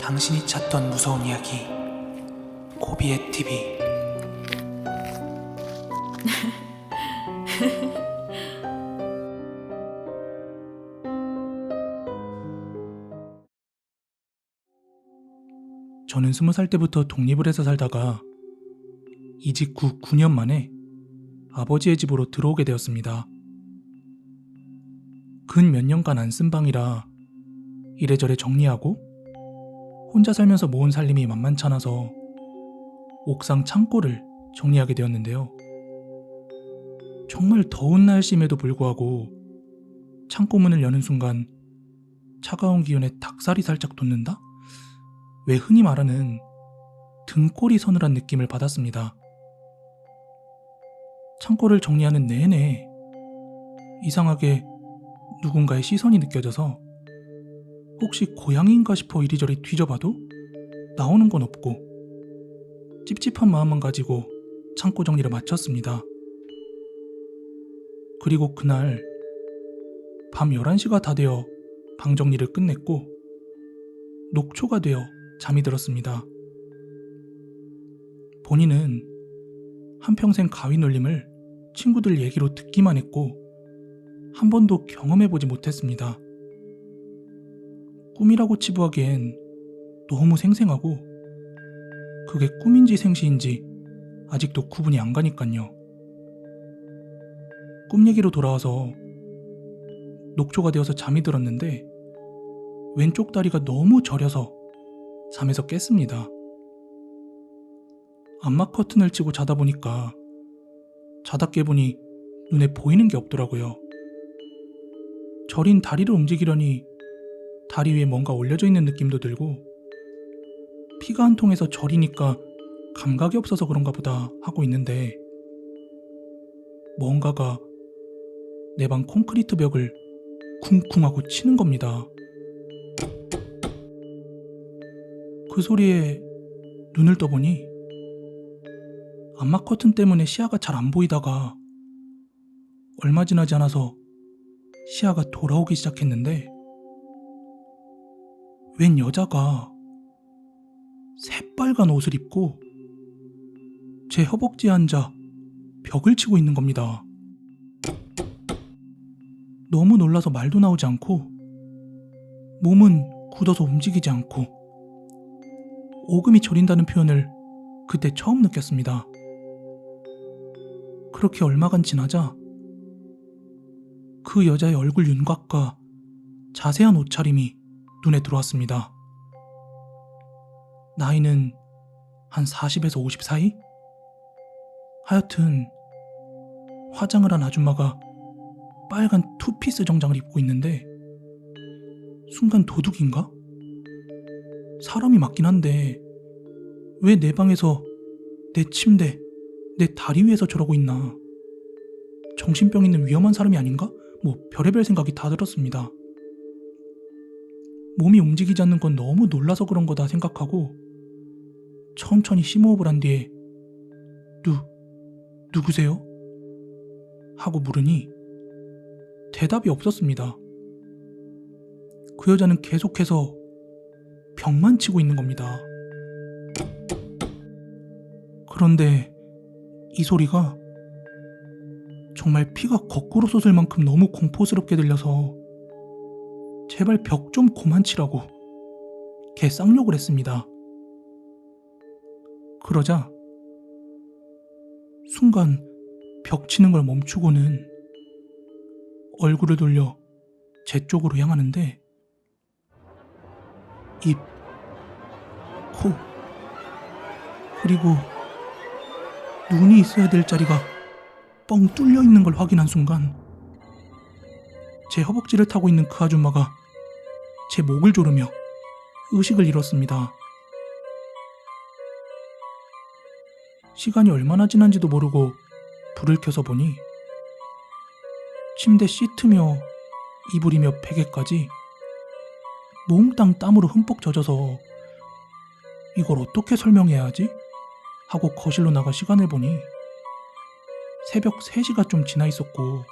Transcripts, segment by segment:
당신이 찾던 무서운 이야기 고비의 TV. 저는 20살 때부터 독립을 해서 살다가 이직 후 9년 만에 아버지의 집으로 들어오게 되었습니다. 근 몇 년간 안 쓴 방이라 이래저래 정리하고 혼자 살면서 모은 살림이 만만찮아서 옥상 창고를 정리하게 되었는데요. 정말 더운 날씨임에도 불구하고 창고 문을 여는 순간 차가운 기운에 닭살이 살짝 돋는다? 왜 흔히 말하는 등골이 서늘한 느낌을 받았습니다. 창고를 정리하는 내내 이상하게 누군가의 시선이 느껴져서 혹시 고양이인가 싶어 이리저리 뒤져봐도 나오는 건 없고 찝찝한 마음만 가지고 창고 정리를 마쳤습니다. 그리고 그날 밤 11시가 다 되어 방 정리를 끝냈고 녹초가 되어 잠이 들었습니다. 본인은 한평생 가위 눌림을 친구들 얘기로 듣기만 했고 한 번도 경험해보지 못했습니다. 꿈이라고 치부하기엔 너무 생생하고 그게 꿈인지 생시인지 아직도 구분이 안 가니깐요. 꿈 얘기로 돌아와서 녹초가 되어서 잠이 들었는데 왼쪽 다리가 너무 저려서 잠에서 깼습니다. 암막 커튼을 치고 자다 보니까 자다 깨보니 눈에 보이는 게 없더라고요. 저린 다리를 움직이려니 다리 위에 뭔가 올려져 있는 느낌도 들고 피가 한 통에서 저리니까 감각이 없어서 그런가 보다 하고 있는데 뭔가가 내 방 콘크리트 벽을 쿵쿵하고 치는 겁니다. 그 소리에 눈을 떠보니 암막 커튼 때문에 시야가 잘 안 보이다가 얼마 지나지 않아서 시야가 돌아오기 시작했는데 웬 여자가 새빨간 옷을 입고 제 허벅지에 앉아 벽을 치고 있는 겁니다. 너무 놀라서 말도 나오지 않고 몸은 굳어서 움직이지 않고 오금이 저린다는 표현을 그때 처음 느꼈습니다. 그렇게 얼마간 지나자 그 여자의 얼굴 윤곽과 자세한 옷차림이 눈에 들어왔습니다. 나이는 한 40에서 50 사이? 하여튼 화장을 한 아줌마가 빨간 투피스 정장을 입고 있는데 순간 도둑인가? 사람이 맞긴 한데 왜 내 방에서 내 침대, 내 다리 위에서 저러고 있나? 정신병 있는 위험한 사람이 아닌가? 뭐 별의별 생각이 다 들었습니다. 몸이 움직이지 않는 건 너무 놀라서 그런 거다 생각하고 천천히 심호흡을 한 뒤에 누구세요? 하고 물으니 대답이 없었습니다. 그 여자는 계속해서 벽만 치고 있는 겁니다. 그런데 이 소리가 정말 피가 거꾸로 솟을 만큼 너무 공포스럽게 들려서 제발 벽 좀 그만 치라고 개 쌍욕을 했습니다. 그러자 순간 벽 치는 걸 멈추고는 얼굴을 돌려 제 쪽으로 향하는데 입, 코, 그리고 눈이 있어야 될 자리가 뻥 뚫려 있는 걸 확인한 순간 제 허벅지를 타고 있는 그 아줌마가 제 목을 조르며 의식을 잃었습니다. 시간이 얼마나 지난지도 모르고 불을 켜서 보니 침대 시트며 이불이며 베개까지 몽땅 땀으로 흠뻑 젖어서 이걸 어떻게 설명해야 하지? 하고 거실로 나가 시간을 보니 새벽 3시가 좀 지나 있었고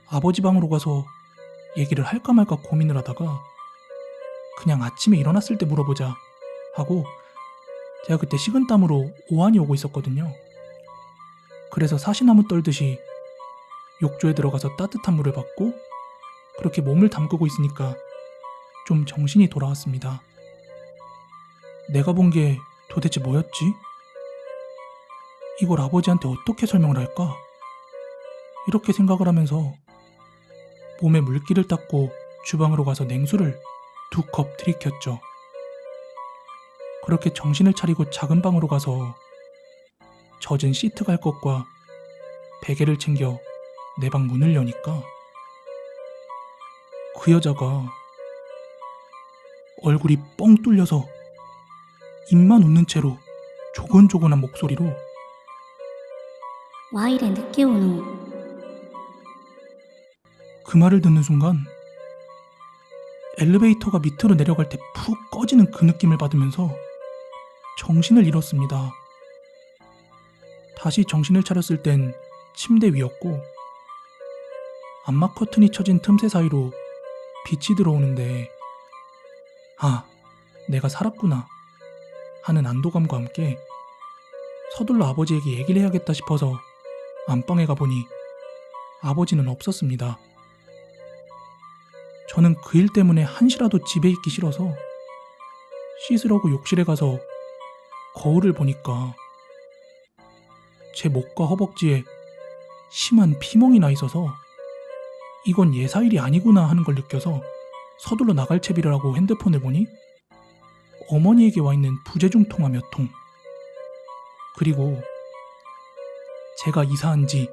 아버지 방으로 가서 얘기를 할까 말까 고민을 하다가 그냥 아침에 일어났을 때 물어보자 하고 제가 그때 식은땀으로 오한이 오고 있었거든요. 그래서 사시나무 떨듯이 욕조에 들어가서 따뜻한 물을 받고 그렇게 몸을 담그고 있으니까 좀 정신이 돌아왔습니다. 내가 본 게 도대체 뭐였지? 이걸 아버지한테 어떻게 설명을 할까? 이렇게 생각을 하면서 몸에 물기를 닦고 주방으로 가서 냉수를 2컵 들이켰죠. 그렇게 정신을 차리고 작은 방으로 가서 젖은 시트 갈 것과 베개를 챙겨 내 방 문을 여니까 그 여자가 얼굴이 뻥 뚫려서 입만 웃는 채로 조곤조곤한 목소리로 ワイレ늦게 오노. 그 말을 듣는 순간 엘리베이터가 밑으로 내려갈 때 푹 꺼지는 그 느낌을 받으면서 정신을 잃었습니다. 다시 정신을 차렸을 땐 침대 위였고 암막 커튼이 쳐진 틈새 사이로 빛이 들어오는데 아, 내가 살았구나 하는 안도감과 함께 서둘러 아버지에게 얘기를 해야겠다 싶어서 안방에 가보니 아버지는 없었습니다. 저는 그 일 때문에 한시라도 집에 있기 싫어서 씻으려고 욕실에 가서 거울을 보니까 제 목과 허벅지에 심한 피멍이 나 있어서 이건 예사일이 아니구나 하는 걸 느껴서 서둘러 나갈 채비를 하고 핸드폰을 보니 어머니에게 와 있는 부재중 통화 몇 통, 그리고 제가 이사한 지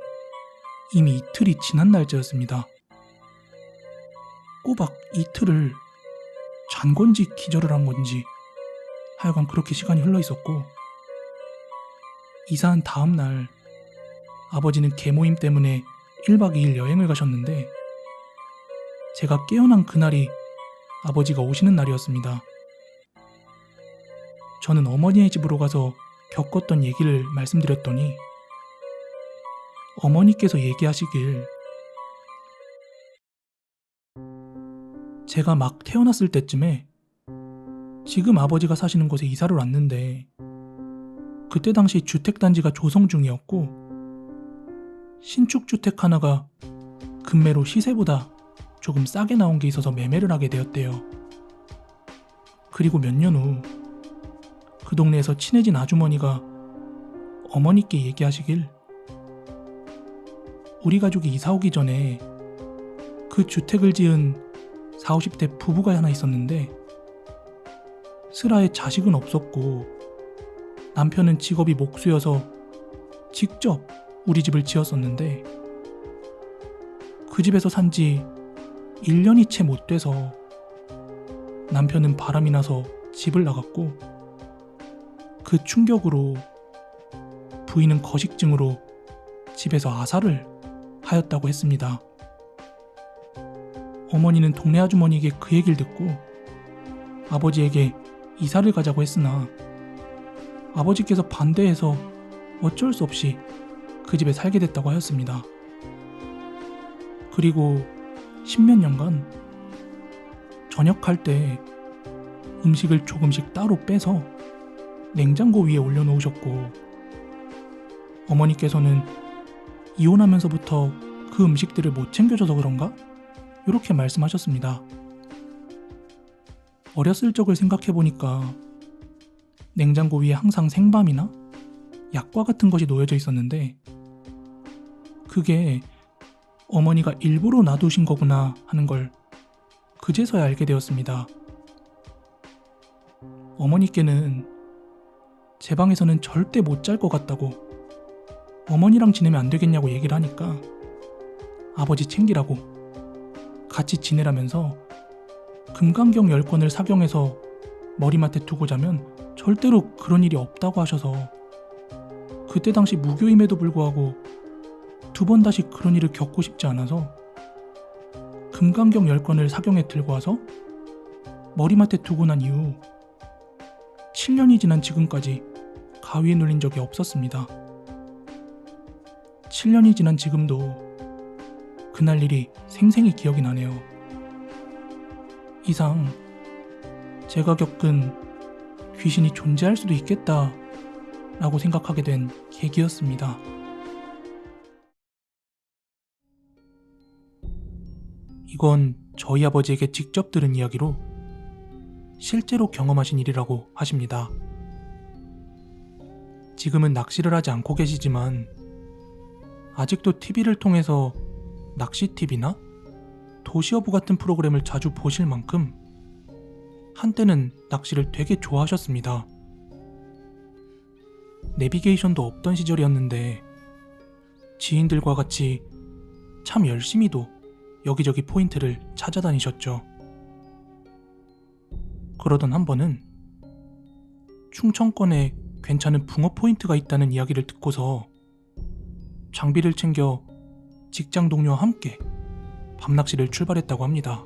이미 이틀이 지난 날짜였습니다. 꼬박 이틀을 잔 건지 기절을 한 건지 하여간 그렇게 시간이 흘러 있었고 이사한 다음 날 아버지는 계모임 때문에 1박 2일 여행을 가셨는데 제가 깨어난 그날이 아버지가 오시는 날이었습니다. 저는 어머니의 집으로 가서 겪었던 얘기를 말씀드렸더니 어머니께서 얘기하시길 제가 막 태어났을 때쯤에 지금 아버지가 사시는 곳에 이사를 왔는데 그때 당시 주택단지가 조성 중이었고 신축 주택 하나가 금매로 시세보다 조금 싸게 나온 게 있어서 매매를 하게 되었대요. 그리고 몇 년 후 그 동네에서 친해진 아주머니가 어머니께 얘기하시길 우리 가족이 이사 오기 전에 그 주택을 지은 40, 50대 부부가 하나 있었는데 슬하에 자식은 없었고 남편은 직업이 목수여서 직접 우리 집을 지었었는데 그 집에서 산 지 1년이 채 못 돼서 남편은 바람이 나서 집을 나갔고 그 충격으로 부인은 거식증으로 집에서 아사를 하였다고 했습니다. 어머니는 동네 아주머니에게 그 얘기를 듣고 아버지에게 이사를 가자고 했으나 아버지께서 반대해서 어쩔 수 없이 그 집에 살게 됐다고 하였습니다. 그리고 10몇 년간 저녁할 때 음식을 조금씩 따로 빼서 냉장고 위에 올려놓으셨고 어머니께서는 이혼하면서부터 그 음식들을 못 챙겨줘서 그런가? 이렇게 말씀하셨습니다. 어렸을 적을 생각해보니까 냉장고 위에 항상 생밤이나 약과 같은 것이 놓여져 있었는데 그게 어머니가 일부러 놔두신 거구나 하는 걸 그제서야 알게 되었습니다. 어머니께는 제 방에서는 절대 못 잘 것 같다고 어머니랑 지내면 안 되겠냐고 얘기를 하니까 아버지 챙기라고 같이 지내라면서 금강경 10권을 사경해서 머리맡에 두고 자면 절대로 그런 일이 없다고 하셔서 그때 당시 무교임에도 불구하고 2번 다시 그런 일을 겪고 싶지 않아서 금강경 10권을 사경에 들고 와서 머리맡에 두고 난 이후 7년이 지난 지금까지 가위에 눌린 적이 없었습니다. 7년이 지난 지금도 그날 일이 생생히 기억이 나네요. 이상 제가 겪은 귀신이 존재할 수도 있겠다 라고 생각하게 된 계기였습니다. 이건 저희 아버지에게 직접 들은 이야기로 실제로 경험하신 일이라고 하십니다. 지금은 낚시를 하지 않고 계시지만 아직도 TV를 통해서 낚시TV나 도시어부 같은 프로그램을 자주 보실 만큼 한때는 낚시를 되게 좋아하셨습니다. 내비게이션도 없던 시절이었는데 지인들과 같이 참 열심히도 여기저기 포인트를 찾아다니셨죠. 그러던 한 번은 충청권에 괜찮은 붕어 포인트가 있다는 이야기를 듣고서 장비를 챙겨 직장 동료와 함께 밤낚시를 출발했다고 합니다.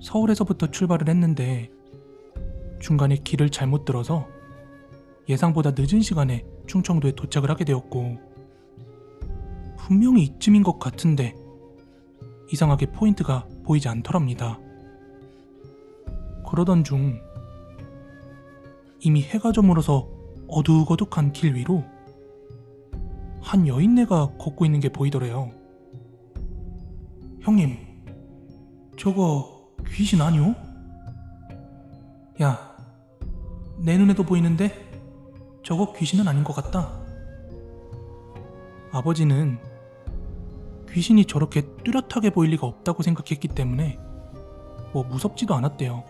서울에서부터 출발을 했는데 중간에 길을 잘못 들어서 예상보다 늦은 시간에 충청도에 도착을 하게 되었고, 분명히 이쯤인 것 같은데 이상하게 포인트가 보이지 않더랍니다. 그러던 중 이미 해가 저물어서 어둑어둑한 길 위로 한 여인네가 걷고 있는 게 보이더래요. 형님, 저거 귀신 아니오? 야, 내 눈에도 보이는데 저거 귀신은 아닌 것 같다. 아버지는 귀신이 저렇게 뚜렷하게 보일 리가 없다고 생각했기 때문에 뭐 무섭지도 않았대요.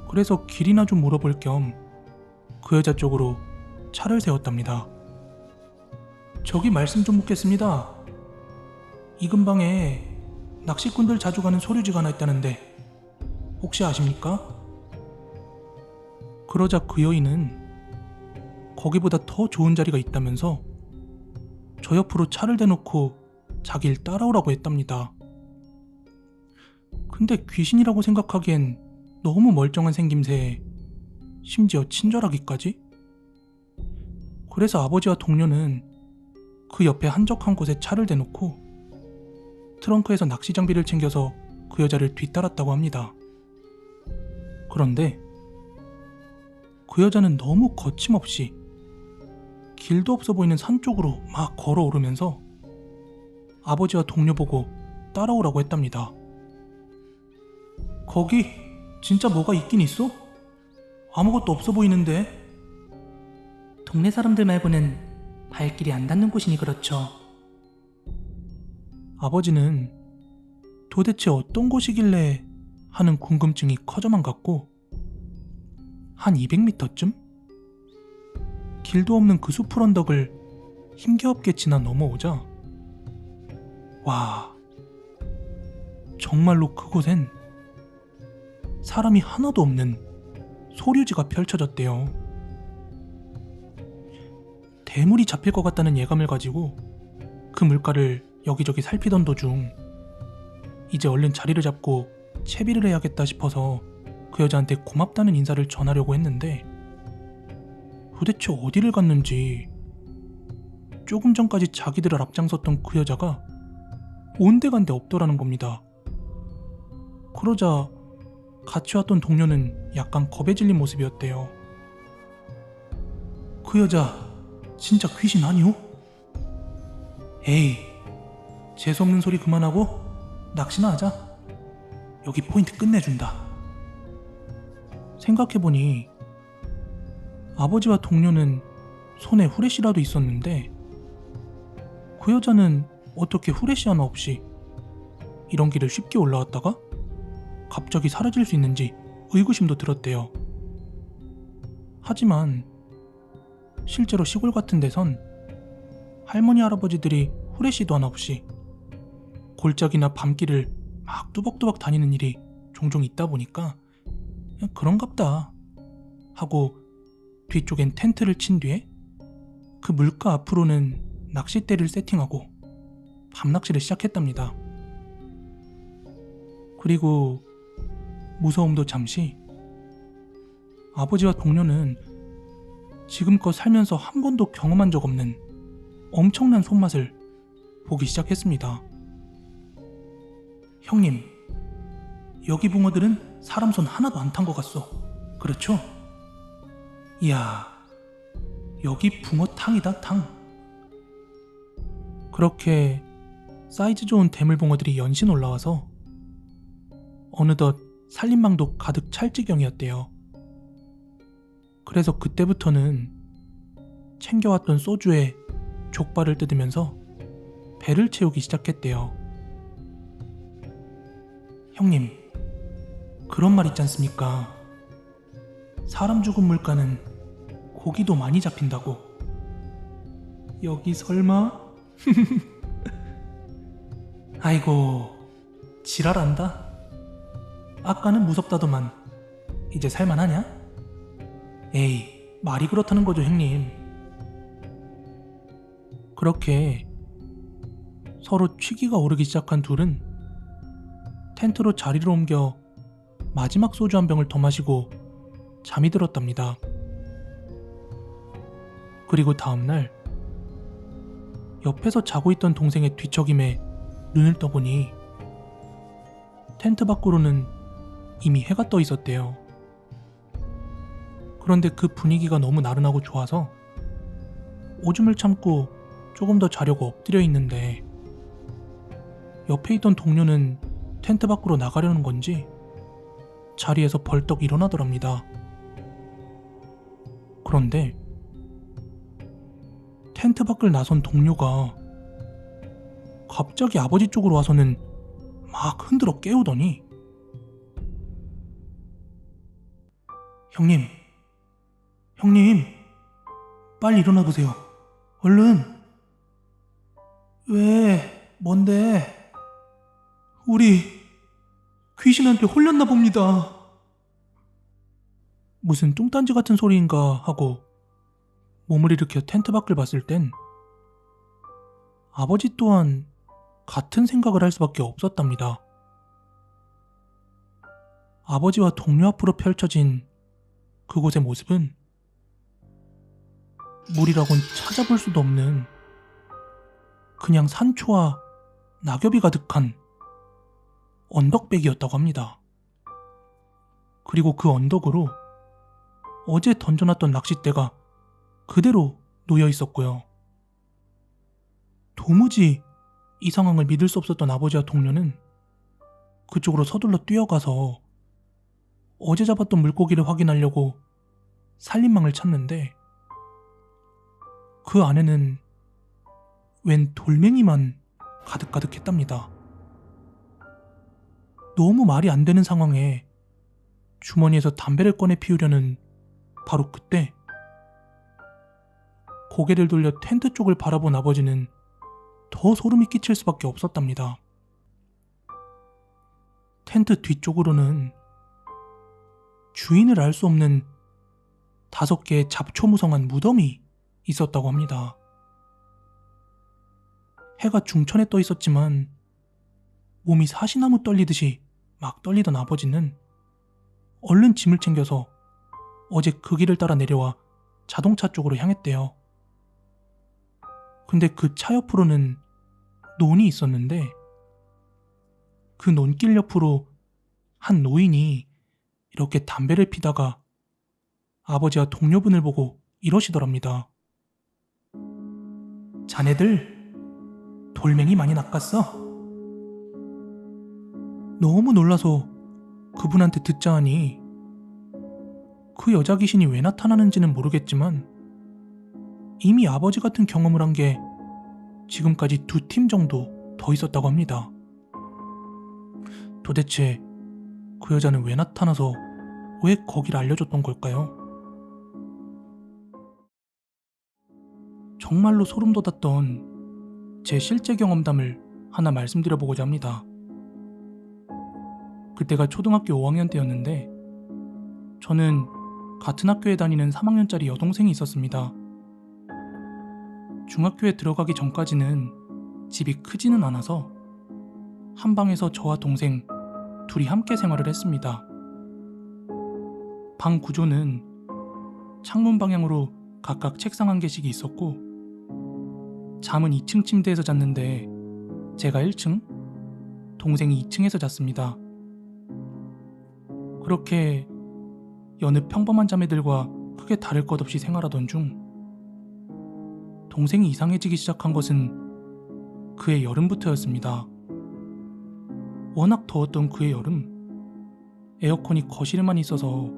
그래서 길이나 좀 물어볼 겸 그 여자 쪽으로 차를 세웠답니다. 저기 말씀 좀 묻겠습니다. 이 근방에 낚시꾼들 자주 가는 소류지가 하나 있다는데 혹시 아십니까? 그러자 그 여인은 거기보다 더 좋은 자리가 있다면서 저 옆으로 차를 대놓고 자기를 따라오라고 했답니다. 근데 귀신이라고 생각하기엔 너무 멀쩡한 생김새에 심지어 친절하기까지? 그래서 아버지와 동료는 그 옆에 한적한 곳에 차를 대놓고 트렁크에서 낚시 장비를 챙겨서 그 여자를 뒤따랐다고 합니다. 그런데 그 여자는 너무 거침없이 길도 없어 보이는 산 쪽으로 막 걸어오르면서 아버지와 동료 보고 따라오라고 했답니다. 거기 진짜 뭐가 있긴 있어? 아무것도 없어 보이는데. 동네 사람들 말고는 발길이 안 닿는 곳이니 그렇죠. 아버지는 도대체 어떤 곳이길래 하는 궁금증이 커져만 갔고, 한 200m쯤? 길도 없는 그 숲풀 언덕을 힘겹게 지나 넘어오자 와, 정말로 그곳엔 사람이 하나도 없는 소류지가 펼쳐졌대요. 대물이 잡힐 것 같다는 예감을 가지고 그 물가를 여기저기 살피던 도중 이제 얼른 자리를 잡고 채비를 해야겠다 싶어서 그 여자한테 고맙다는 인사를 전하려고 했는데 도대체 어디를 갔는지 조금 전까지 자기들을 앞장섰던 그 여자가 온데간데 없더라는 겁니다. 그러자 같이 왔던 동료는 약간 겁에 질린 모습이었대요. 그 여자 진짜 귀신 아니오? 에이, 재수없는 소리 그만하고 낚시나 하자. 여기 포인트 끝내준다. 생각해보니 아버지와 동료는 손에 후레쉬라도 있었는데 그 여자는 어떻게 후레쉬 하나 없이 이런 길을 쉽게 올라왔다가 갑자기 사라질 수 있는지 의구심도 들었대요. 하지만 실제로 시골 같은 데선 할머니 할아버지들이 후레쉬도 하나 없이 골짜기나 밤길을 막 뚜벅뚜벅 다니는 일이 종종 있다 보니까 그냥 그런갑다 하고 뒤쪽엔 텐트를 친 뒤에 그 물가 앞으로는 낚싯대를 세팅하고 밤낚시를 시작했답니다. 그리고 무서움도 잠시 아버지와 동료는 지금껏 살면서 한 번도 경험한 적 없는 엄청난 손맛을 보기 시작했습니다. 형님, 여기 붕어들은 사람 손 하나도 안 탄 것 같소. 그렇죠? 이야, 여기 붕어탕이다, 탕. 그렇게 사이즈 좋은 대물붕어들이 연신 올라와서 어느덧 살림망도 가득 찰 지경이었대요. 그래서 그때부터는 챙겨왔던 소주에 족발을 뜯으면서 배를 채우기 시작했대요. 형님, 그런 말 있지 않습니까? 사람 죽은 물가는 고기도 많이 잡힌다고. 여기 설마? 아이고, 지랄한다. 아까는 무섭다더만 이제 살만하냐? 에이, 말이 그렇다는 거죠, 형님. 그렇게 서로 취기가 오르기 시작한 둘은 텐트로 자리를 옮겨 마지막 소주 한 병을 더 마시고 잠이 들었답니다. 그리고 다음날 옆에서 자고 있던 동생의 뒤척임에 눈을 떠보니 텐트 밖으로는 이미 해가 떠 있었대요. 그런데 그 분위기가 너무 나른하고 좋아서 오줌을 참고 조금 더 자려고 엎드려 있는데 옆에 있던 동료는 텐트 밖으로 나가려는 건지 자리에서 벌떡 일어나더랍니다. 그런데 텐트 밖을 나선 동료가 갑자기 아버지 쪽으로 와서는 막 흔들어 깨우더니 형님, 빨리 일어나 보세요. 얼른. 왜? 뭔데? 우리 귀신한테 홀렸나 봅니다. 무슨 뚱딴지 같은 소리인가 하고 몸을 일으켜 텐트 밖을 봤을 땐 아버지 또한 같은 생각을 할 수밖에 없었답니다. 아버지와 동료 앞으로 펼쳐진 그곳의 모습은 물이라곤 찾아볼 수도 없는 그냥 산초와 낙엽이 가득한 언덕배기였다고 합니다. 그리고 그 언덕으로 어제 던져놨던 낚싯대가 그대로 놓여 있었고요. 도무지 이 상황을 믿을 수 없었던 아버지와 동료는 그쪽으로 서둘러 뛰어가서 어제 잡았던 물고기를 확인하려고 살림망을 찾는데 그 안에는 웬 돌멩이만 가득가득했답니다. 너무 말이 안 되는 상황에 주머니에서 담배를 꺼내 피우려는 바로 그때 고개를 돌려 텐트 쪽을 바라본 아버지는 더 소름이 끼칠 수밖에 없었답니다. 텐트 뒤쪽으로는 주인을 알 수 없는 5개의 잡초무성한 무덤이 있었다고 합니다. 해가 중천에 떠 있었지만 몸이 사시나무 떨리듯이 막 떨리던 아버지는 얼른 짐을 챙겨서 어제 그 길을 따라 내려와 자동차 쪽으로 향했대요. 근데 그 차 옆으로는 논이 있었는데 그 논길 옆으로 한 노인이 이렇게 담배를 피다가 아버지와 동료분을 보고 이러시더랍니다. 자네들 돌멩이 많이 낚았어? 너무 놀라서 그분한테 듣자 하니 그 여자 귀신이 왜 나타나는지는 모르겠지만 이미 아버지 같은 경험을 한 게 지금까지 2팀 정도 더 있었다고 합니다. 도대체 그 여자는 왜 나타나서 왜 거기를 알려줬던 걸까요? 정말로 소름 돋았던 제 실제 경험담을 하나 말씀드려보고자 합니다. 그때가 초등학교 5학년 때였는데 저는 같은 학교에 다니는 3학년짜리 여동생이 있었습니다. 중학교에 들어가기 전까지는 집이 크지는 않아서 한 방에서 저와 동생 둘이 함께 생활을 했습니다. 방 구조는 창문 방향으로 각각 책상 한 개씩이 있었고 잠은 2층 침대에서 잤는데 제가 1층, 동생이 2층에서 잤습니다. 그렇게 여느 평범한 자매들과 크게 다를 것 없이 생활하던 중 동생이 이상해지기 시작한 것은 그해 여름부터였습니다. 워낙 더웠던 그해 여름, 에어컨이 거실에만 있어서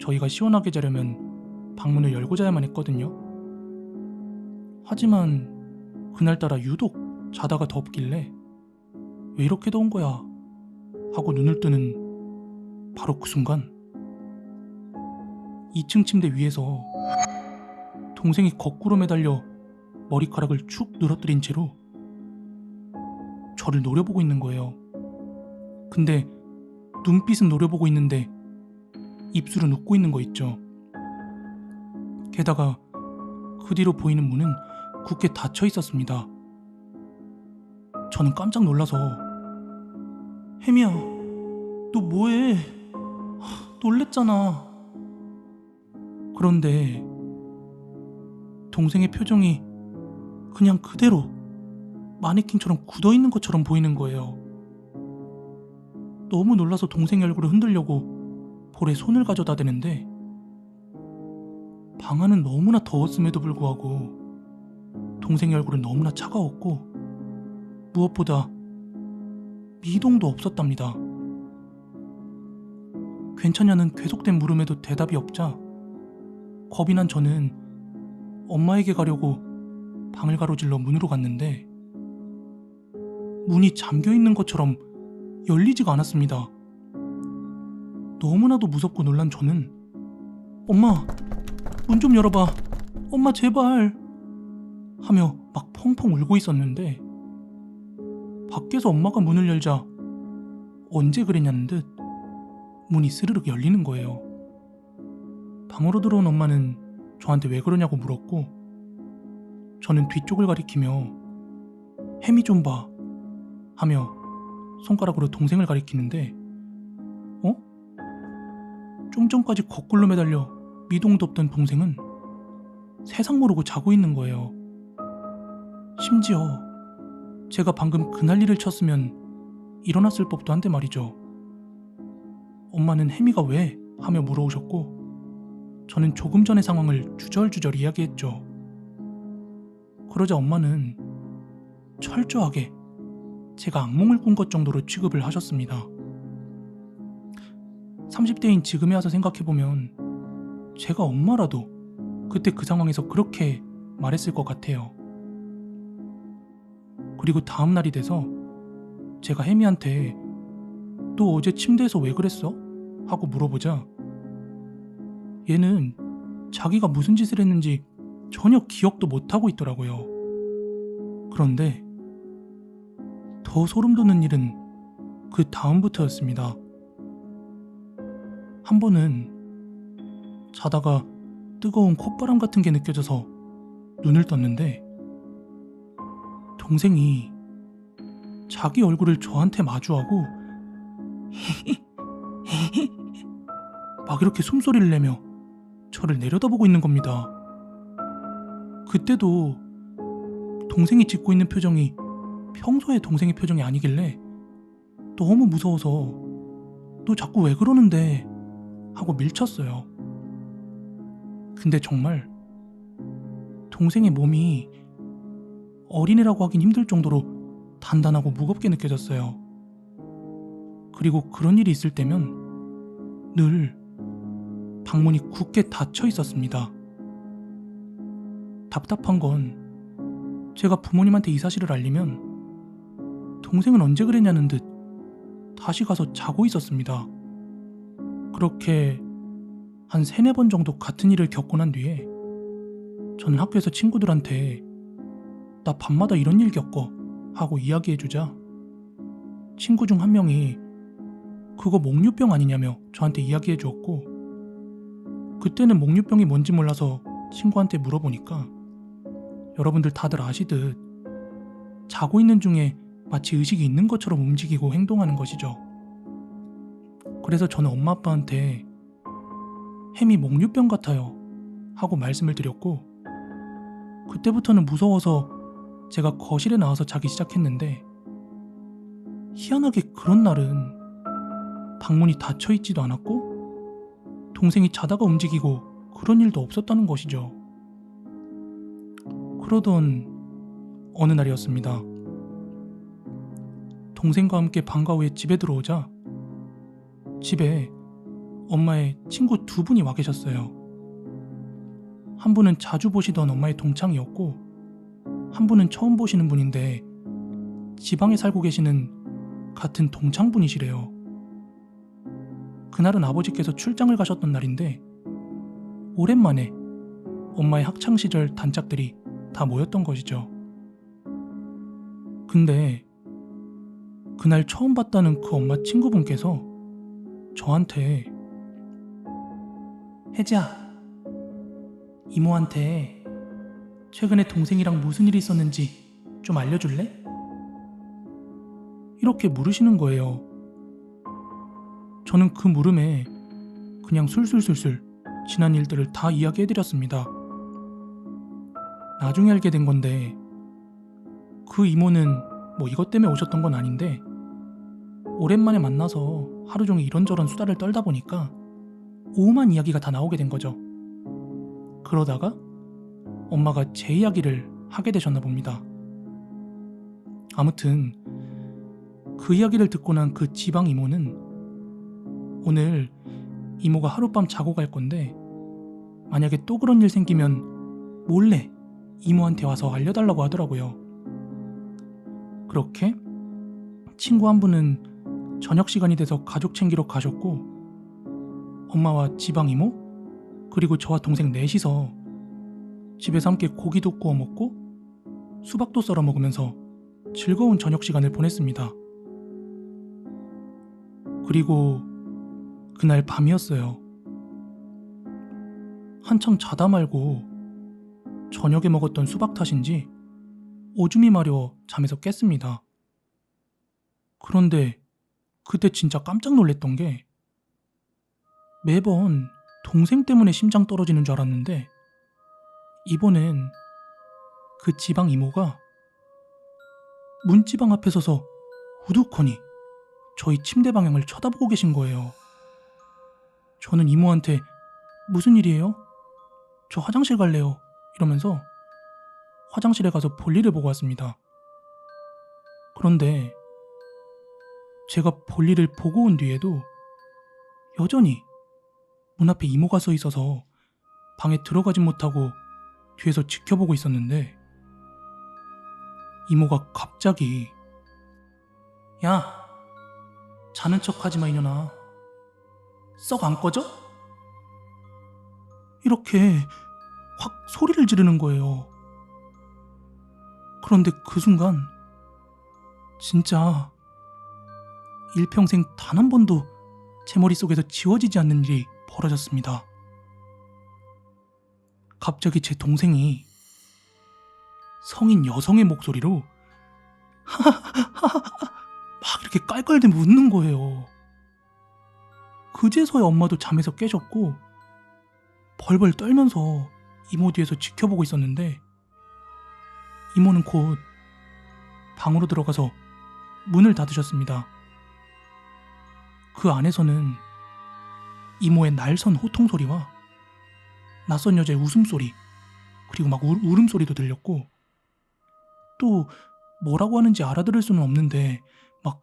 저희가 시원하게 자려면 방문을 열고 자야만 했거든요. 하지만 그날따라 유독 자다가 덥길래 왜 이렇게 더운 거야 하고 눈을 뜨는 바로 그 순간 2층 침대 위에서 동생이 거꾸로 매달려 머리카락을 축 늘어뜨린 채로 저를 노려보고 있는 거예요. 근데 눈빛은 노려보고 있는데 입술은 웃고 있는 거 있죠. 게다가 그 뒤로 보이는 문은 굳게 닫혀 있었습니다. 저는 깜짝 놀라서 혜미야, 너 뭐해? 놀랬잖아. 그런데 동생의 표정이 그냥 그대로 마네킹처럼 굳어있는 것처럼 보이는 거예요. 너무 놀라서 동생의 얼굴을 흔들려고 볼에 손을 가져다 대는데 방 안은 너무나 더웠음에도 불구하고 동생의 얼굴은 너무나 차가웠고 무엇보다 미동도 없었답니다. 괜찮냐는 계속된 물음에도 대답이 없자 겁이 난 저는 엄마에게 가려고 방을 가로질러 문으로 갔는데 문이 잠겨있는 것처럼 열리지가 않았습니다. 너무나도 무섭고 놀란 저는 엄마, 문 좀 열어봐. 엄마 제발 하며 막 펑펑 울고 있었는데 밖에서 엄마가 문을 열자 언제 그랬냐는 듯 문이 스르륵 열리는 거예요. 방으로 들어온 엄마는 저한테 왜 그러냐고 물었고 저는 뒤쪽을 가리키며 혜미 좀 봐 하며 손가락으로 동생을 가리키는데 좀 전까지 거꾸로 매달려 미동도 없던 동생은 세상 모르고 자고 있는 거예요. 심지어 제가 방금 그 난리를 쳤으면 일어났을 법도 한데 말이죠. 엄마는 혜미가 왜? 하며 물어오셨고 저는 조금 전의 상황을 주절주절 이야기했죠. 그러자 엄마는 철저하게 제가 악몽을 꾼 것 정도로 취급을 하셨습니다. 30대인 지금에 와서 생각해보면 제가 엄마라도 그때 그 상황에서 그렇게 말했을 것 같아요. 그리고 다음 날이 돼서 제가 혜미한테 너 어제 침대에서 왜 그랬어? 하고 물어보자 얘는 자기가 무슨 짓을 했는지 전혀 기억도 못하고 있더라고요. 그런데 더 소름 돋는 일은 그 다음부터였습니다. 한 번은 자다가 뜨거운 콧바람 같은 게 느껴져서 눈을 떴는데 동생이 자기 얼굴을 저한테 마주하고 막 이렇게 숨소리를 내며 저를 내려다보고 있는 겁니다. 그때도 동생이 짓고 있는 표정이 평소의 동생의 표정이 아니길래 너무 무서워서 너 자꾸 왜 그러는데 하고 밀쳤어요. 근데 정말 동생의 몸이 어린애라고 하긴 힘들 정도로 단단하고 무겁게 느껴졌어요. 그리고 그런 일이 있을 때면 늘 방문이 굳게 닫혀 있었습니다. 답답한 건 제가 부모님한테 이 사실을 알리면 동생은 언제 그랬냐는 듯 다시 가서 자고 있었습니다. 그렇게 한 3-4번 정도 같은 일을 겪고 난 뒤에 저는 학교에서 친구들한테 나 밤마다 이런 일 겪어 하고 이야기해주자 친구 중 한 명이 그거 목류병 아니냐며 저한테 이야기해주었고 그때는 목류병이 뭔지 몰라서 친구한테 물어보니까 여러분들 다들 아시듯 자고 있는 중에 마치 의식이 있는 것처럼 움직이고 행동하는 것이죠. 그래서 저는 엄마 아빠한테 혜미 목류병 같아요 하고 말씀을 드렸고 그때부터는 무서워서 제가 거실에 나와서 자기 시작했는데 희한하게 그런 날은 방문이 닫혀 있지도 않았고 동생이 자다가 움직이고 그런 일도 없었다는 것이죠. 그러던 어느 날이었습니다. 동생과 함께 방과 후에 집에 들어오자 집에 엄마의 친구 두 분이 와 계셨어요. 한 분은 자주 보시던 엄마의 동창이었고 한 분은 처음 보시는 분인데 지방에 살고 계시는 같은 동창분이시래요. 그날은 아버지께서 출장을 가셨던 날인데 오랜만에 엄마의 학창시절 단짝들이 다 모였던 것이죠. 근데 그날 처음 봤다는 그 엄마 친구분께서 저한테 혜지야, 이모한테 최근에 동생이랑 무슨 일이 있었는지 좀 알려줄래? 이렇게 물으시는 거예요. 저는 그 물음에 그냥 술술술술 지난 일들을 다 이야기해드렸습니다. 나중에 알게 된 건데 그 이모는 뭐 이것 때문에 오셨던 건 아닌데 오랜만에 만나서 하루 종일 이런저런 수다를 떨다 보니까 오만 이야기가 다 나오게 된 거죠. 그러다가 엄마가 제 이야기를 하게 되셨나 봅니다. 아무튼 그 이야기를 듣고 난 그 지방 이모는 오늘 이모가 하룻밤 자고 갈 건데 만약에 또 그런 일 생기면 몰래 이모한테 와서 알려달라고 하더라고요. 그렇게 친구 한 분은 저녁 시간이 돼서 가족 챙기러 가셨고 엄마와 지방 이모 그리고 저와 동생 넷이서 집에서 함께 고기도 구워 먹고 수박도 썰어 먹으면서 즐거운 저녁 시간을 보냈습니다. 그리고 그날 밤이었어요. 한창 자다 말고 저녁에 먹었던 수박 탓인지 오줌이 마려 잠에서 깼습니다. 그런데 그때 진짜 깜짝 놀랐던 게 매번 동생 때문에 심장 떨어지는 줄 알았는데 이번엔 그 지방 이모가 문지방 앞에 서서 우두커니 저희 침대 방향을 쳐다보고 계신 거예요. 저는 이모한테 무슨 일이에요? 저 화장실 갈래요. 이러면서 화장실에 가서 볼일을 보고 왔습니다. 그런데 제가 볼일을 보고 온 뒤에도 여전히 문 앞에 이모가 서 있어서 방에 들어가진 못하고 뒤에서 지켜보고 있었는데 이모가 갑자기 야, 자는 척하지마 이년아. 썩 안 꺼져? 이렇게 확 소리를 지르는 거예요. 그런데 그 순간 진짜 일평생 단 한 번도 제 머릿속에서 지워지지 않는 일이 벌어졌습니다. 갑자기 제 동생이 성인 여성의 목소리로 막 이렇게 깔깔대며 웃는 거예요. 그제서야 엄마도 잠에서 깨셨고 벌벌 떨면서 이모 뒤에서 지켜보고 있었는데 이모는 곧 방으로 들어가서 문을 닫으셨습니다. 그 안에서는 이모의 날선 호통 소리와 낯선 여자의 웃음소리 그리고 막 울음소리도 들렸고 또 뭐라고 하는지 알아들을 수는 없는데 막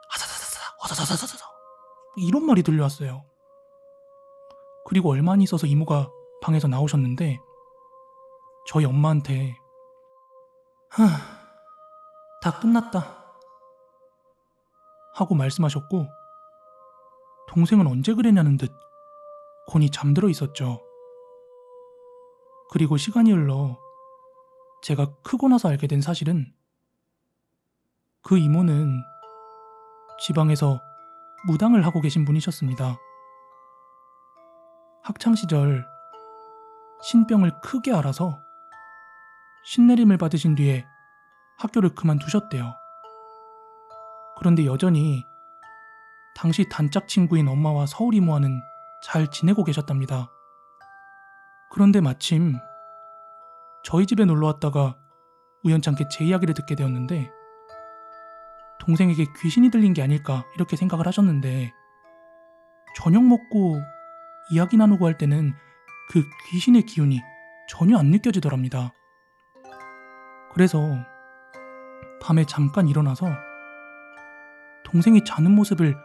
하사사사사 화사사사사사 이런 말이 들려왔어요. 그리고 얼마 안 있어서 이모가 방에서 나오셨는데 저희 엄마한테 다 끝났다 하고 말씀하셨고 동생은 언제 그랬냐는 듯 곤히 잠들어 있었죠. 그리고 시간이 흘러 제가 크고 나서 알게 된 사실은 그 이모는 지방에서 무당을 하고 계신 분이셨습니다. 학창시절 신병을 크게 앓아서 신내림을 받으신 뒤에 학교를 그만두셨대요. 그런데 여전히 당시 단짝 친구인 엄마와 서울 이모와는 잘 지내고 계셨답니다. 그런데 마침 저희 집에 놀러왔다가 우연찮게 제 이야기를 듣게 되었는데 동생에게 귀신이 들린 게 아닐까 이렇게 생각을 하셨는데 저녁 먹고 이야기 나누고 할 때는 그 귀신의 기운이 전혀 안 느껴지더랍니다. 그래서 밤에 잠깐 일어나서 동생이 자는 모습을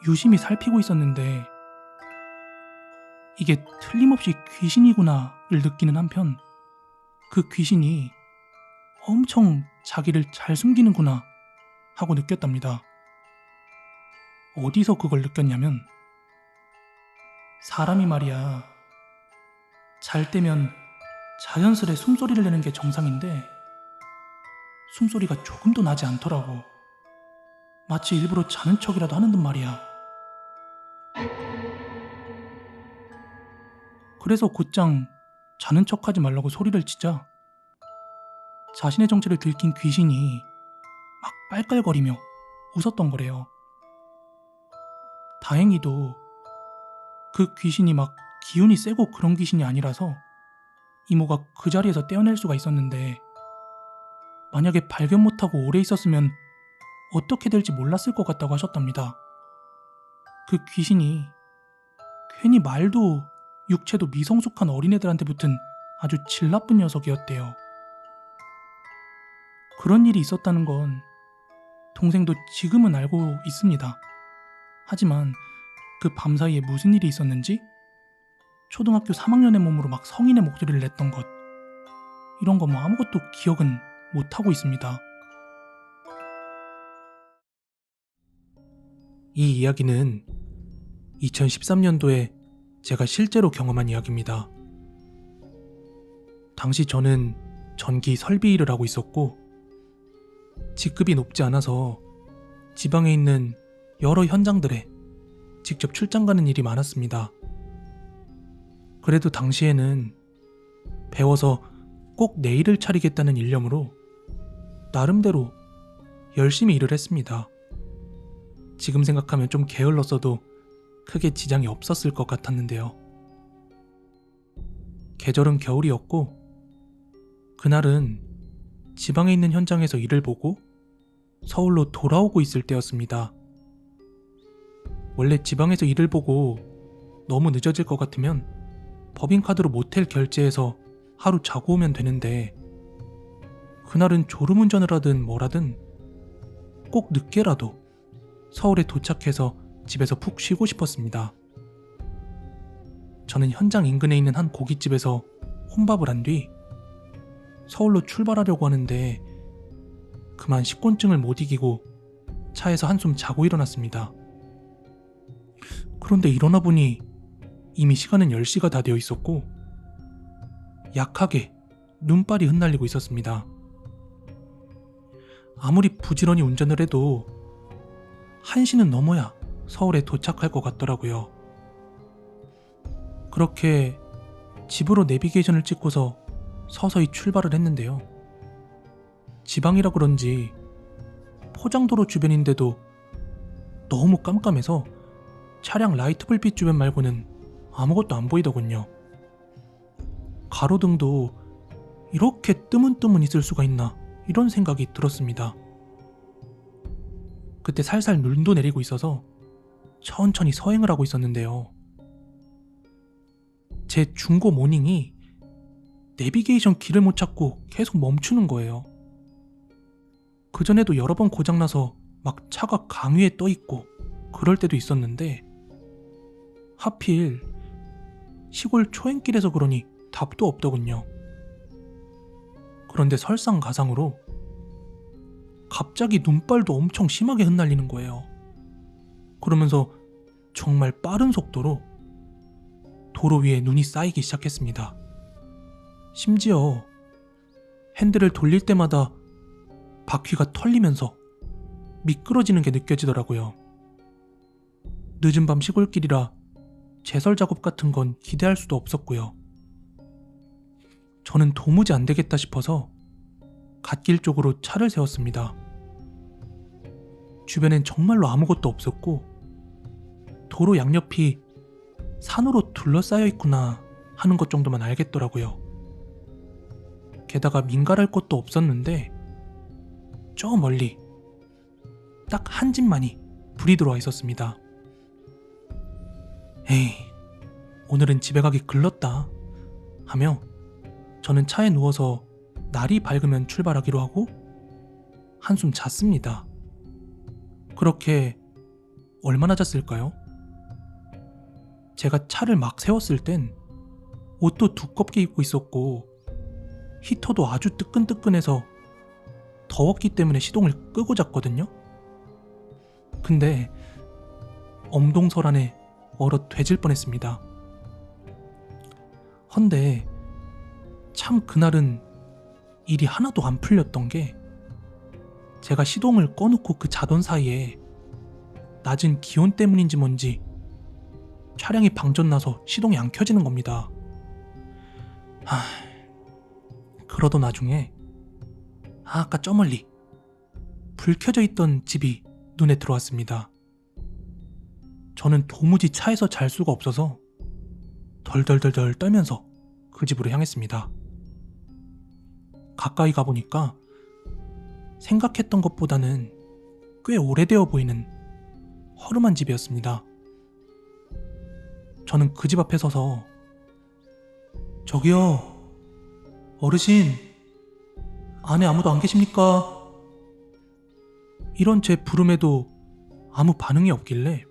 유심히 살피고 있었는데 이게 틀림없이 귀신이구나를 느끼는 한편 그 귀신이 엄청 자기를 잘 숨기는구나 하고 느꼈답니다. 어디서 그걸 느꼈냐면 사람이 말이야 잘 때면 자연스레 숨소리를 내는 게 정상인데 숨소리가 조금도 나지 않더라고. 마치 일부러 자는 척이라도 하는 듯 말이야. 그래서 곧장 자는 척하지 말라고 소리를 치자 자신의 정체를 들킨 귀신이 막 깔깔거리며 웃었던 거래요. 다행히도 그 귀신이 막 기운이 세고 그런 귀신이 아니라서 이모가 그 자리에서 떼어낼 수가 있었는데 만약에 발견 못하고 오래 있었으면 어떻게 될지 몰랐을 것 같다고 하셨답니다. 그 귀신이 괜히 말도 육체도 미성숙한 어린애들한테 붙은 아주 질 나쁜 녀석이었대요. 그런 일이 있었다는 건 동생도 지금은 알고 있습니다. 하지만 그 밤사이에 무슨 일이 있었는지 초등학교 3학년의 몸으로 막 성인의 목소리를 냈던 것 이런 거 뭐 아무것도 기억은 못하고 있습니다. 이 이야기는 2013년도에 제가 실제로 경험한 이야기입니다. 당시 저는 전기 설비 일을 하고 있었고 직급이 높지 않아서 지방에 있는 여러 현장들에 직접 출장 가는 일이 많았습니다. 그래도 당시에는 배워서 꼭 내 일을 차리겠다는 일념으로 나름대로 열심히 일을 했습니다. 지금 생각하면 좀 게을렀어도 크게 지장이 없었을 것 같았는데요. 계절은 겨울이었고 그날은 지방에 있는 현장에서 일을 보고 서울로 돌아오고 있을 때였습니다. 원래 지방에서 일을 보고 너무 늦어질 것 같으면 법인카드로 모텔 결제해서 하루 자고 오면 되는데 그날은 졸음운전을 하든 뭐라든 꼭 늦게라도 서울에 도착해서 집에서 푹 쉬고 싶었습니다. 저는 현장 인근에 있는 한 고깃집에서 혼밥을 한 뒤 서울로 출발하려고 하는데 그만 식곤증을 못 이기고 차에서 한숨 자고 일어났습니다. 그런데 일어나 보니 이미 시간은 10시가 다 되어 있었고 약하게 눈발이 흩날리고 있었습니다. 아무리 부지런히 운전을 해도 1시는 넘어야 서울에 도착할 것 같더라고요. 그렇게 집으로 내비게이션을 찍고서 서서히 출발을 했는데요. 지방이라 그런지 포장도로 주변인데도 너무 깜깜해서 차량 라이트 불빛 주변 말고는 아무것도 안 보이더군요. 가로등도 이렇게 뜨문뜨문 있을 수가 있나 이런 생각이 들었습니다. 그때 살살 눈도 내리고 있어서 천천히 서행을 하고 있었는데요. 제 중고 모닝이 내비게이션 길을 못 찾고 계속 멈추는 거예요. 그전에도 여러 번 고장나서 막 차가 강위에 떠있고 그럴 때도 있었는데 하필 시골 초행길에서 그러니 답도 없더군요. 그런데 설상가상으로 갑자기 눈발도 엄청 심하게 흩날리는 거예요. 그러면서 정말 빠른 속도로 도로 위에 눈이 쌓이기 시작했습니다. 심지어 핸들을 돌릴 때마다 바퀴가 털리면서 미끄러지는 게 느껴지더라고요. 늦은 밤 시골길이라 제설 작업 같은 건 기대할 수도 없었고요. 저는 도무지 안 되겠다 싶어서 갓길 쪽으로 차를 세웠습니다. 주변엔 정말로 아무것도 없었고 도로 양옆이 산으로 둘러싸여 있구나 하는 것 정도만 알겠더라고요. 게다가 민가랄 것도 없었는데 저 멀리 딱 한 집만이 불이 들어와 있었습니다. 에이, 오늘은 집에 가기 글렀다 하며 저는 차에 누워서 날이 밝으면 출발하기로 하고 한숨 잤습니다. 그렇게 얼마나 잤을까요? 제가 차를 막 세웠을 땐 옷도 두껍게 입고 있었고 히터도 아주 뜨끈뜨끈해서 더웠기 때문에 시동을 끄고 잤거든요. 근데 엄동설 안에 얼어 되질 뻔했습니다. 헌데 참 그날은 일이 하나도 안 풀렸던 게 제가 시동을 꺼놓고 그 자던 사이에 낮은 기온 때문인지 뭔지 차량이 방전나서 시동이 안 켜지는 겁니다. 그러던 나중에 아까 저 멀리 불 켜져 있던 집이 눈에 들어왔습니다. 저는 도무지 차에서 잘 수가 없어서 덜덜덜덜 떨면서 그 집으로 향했습니다. 가까이 가보니까 생각했던 것보다는 꽤 오래되어 보이는 허름한 집이었습니다. 저는 그 집 앞에 서서 저기요, 어르신, 안에 아무도 안 계십니까? 이런 제 부름에도 아무 반응이 없길래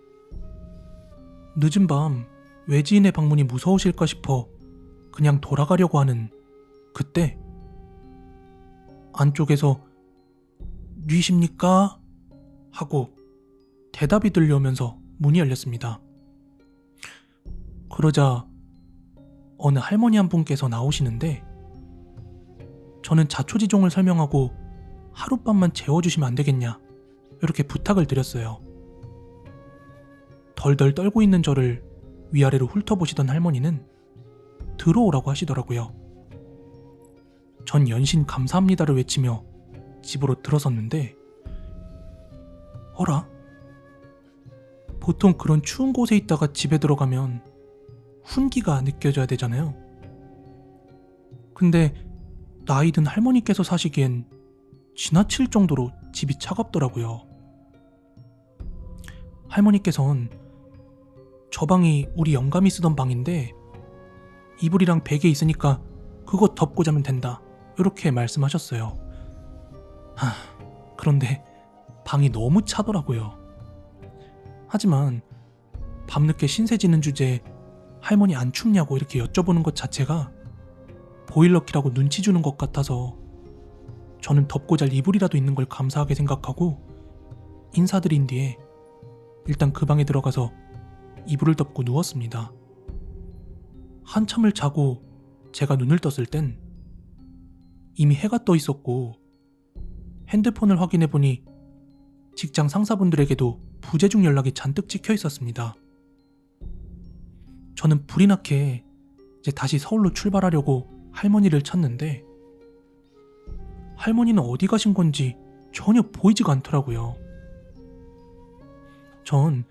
늦은 밤 외지인의 방문이 무서우실까 싶어 그냥 돌아가려고 하는 그때 안쪽에서 뉘십니까? 하고 대답이 들려오면서 문이 열렸습니다. 그러자 어느 할머니 한 분께서 나오시는데 저는 자초지종을 설명하고 하룻밤만 재워주시면 안 되겠냐 이렇게 부탁을 드렸어요. 덜덜 떨고 있는 저를 위아래로 훑어보시던 할머니는 들어오라고 하시더라고요. 전 연신 감사합니다를 외치며 집으로 들어섰는데 어라? 보통 그런 추운 곳에 있다가 집에 들어가면 훈기가 느껴져야 되잖아요. 근데 나이 든 할머니께서 사시기엔 지나칠 정도로 집이 차갑더라고요. 할머니께서는 저 방이 우리 영감이 쓰던 방인데 이불이랑 베개 있으니까 그거 덮고 자면 된다 이렇게 말씀하셨어요. 그런데 방이 너무 차더라고요. 하지만 밤늦게 신세 지는 주제에 할머니 안 춥냐고 이렇게 여쭤보는 것 자체가 보일러키라고 눈치 주는 것 같아서 저는 덮고 잘 이불이라도 있는 걸 감사하게 생각하고 인사드린 뒤에 일단 그 방에 들어가서 이불을 덮고 누웠습니다. 한참을 자고 제가 눈을 떴을 땐 이미 해가 떠 있었고 핸드폰을 확인해보니 직장 상사분들에게도 부재중 연락이 잔뜩 찍혀 있었습니다. 저는 불이 나게 이제 다시 서울로 출발하려고 할머니를 찾는데 할머니는 어디 가신 건지 전혀 보이지가 않더라고요. 전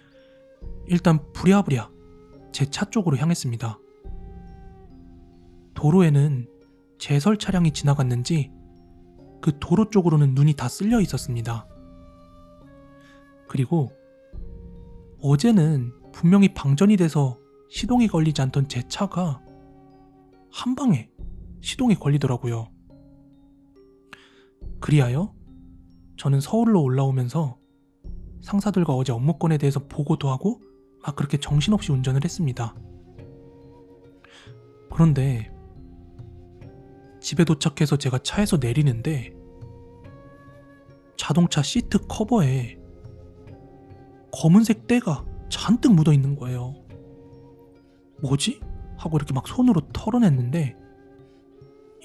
일단 부랴부랴 제 차 쪽으로 향했습니다. 도로에는 제설 차량이 지나갔는지 그 도로 쪽으로는 눈이 다 쓸려 있었습니다. 그리고 어제는 분명히 방전이 돼서 시동이 걸리지 않던 제 차가 한 방에 시동이 걸리더라고요. 그리하여 저는 서울로 올라오면서 상사들과 어제 업무건에 대해서 보고도 하고 막 그렇게 정신없이 운전을 했습니다. 그런데 집에 도착해서 제가 차에서 내리는데 자동차 시트 커버에 검은색 때가 잔뜩 묻어 있는 거예요. 뭐지? 하고 이렇게 막 손으로 털어냈는데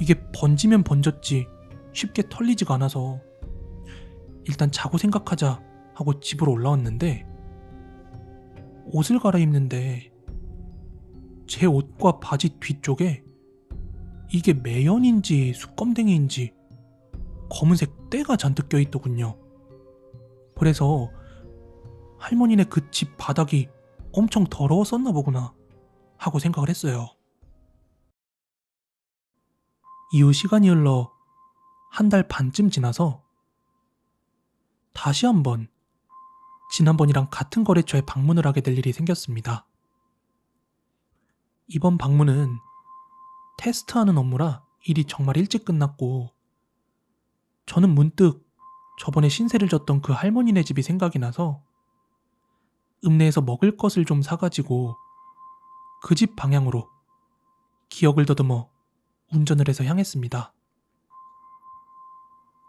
이게 번지면 번졌지 쉽게 털리지가 않아서 일단 자고 생각하자 하고 집으로 올라왔는데 옷을 갈아입는데 제 옷과 바지 뒤쪽에 이게 매연인지 수검댕이인지 검은색 때가 잔뜩 껴있더군요. 그래서 할머니네 그 집 바닥이 엄청 더러웠었나 보구나 하고 생각을 했어요. 이후 시간이 흘러 한 달 반쯤 지나서 다시 한번 지난번이랑 같은 거래처에 방문을 하게 될 일이 생겼습니다. 이번 방문은 테스트하는 업무라 일이 정말 일찍 끝났고 저는 문득 저번에 신세를 졌던 그 할머니네 집이 생각이 나서 읍내에서 먹을 것을 좀 사가지고 그 집 방향으로 기억을 더듬어 운전을 해서 향했습니다.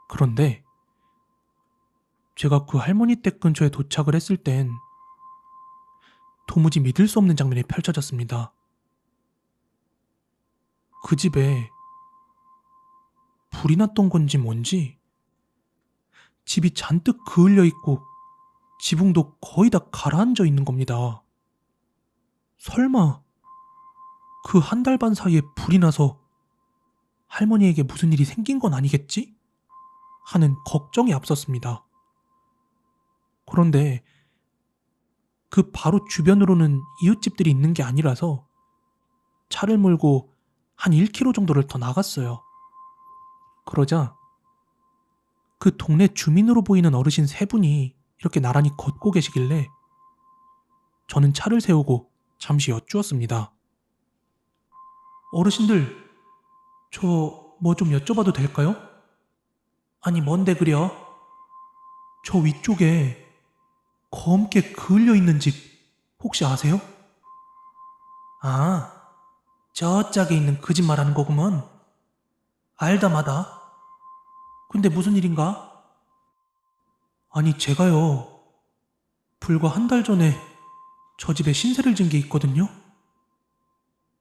그런데 제가 그 할머니 댁 근처에 도착을 했을 땐 도무지 믿을 수 없는 장면이 펼쳐졌습니다. 그 집에 불이 났던 건지 뭔지 집이 잔뜩 그을려 있고 지붕도 거의 다 가라앉아 있는 겁니다. 설마 그 한 달 반 사이에 불이 나서 할머니에게 무슨 일이 생긴 건 아니겠지? 하는 걱정이 앞섰습니다. 그런데 그 바로 주변으로는 이웃집들이 있는 게 아니라서 차를 몰고 한 1km 정도를 더 나갔어요. 그러자 그 동네 주민으로 보이는 어르신 세 분이 이렇게 나란히 걷고 계시길래 저는 차를 세우고 잠시 여쭈었습니다. 어르신들, 저 뭐 좀 여쭤봐도 될까요? 아니 뭔데 그려? 저 위쪽에 검게 그을려 있는 집 혹시 아세요? 아, 저 짝에 있는 그 집 말하는 거구먼. 알다 마다. 근데 무슨 일인가? 아니 제가요, 불과 한 달 전에 저 집에 신세를 진 게 있거든요.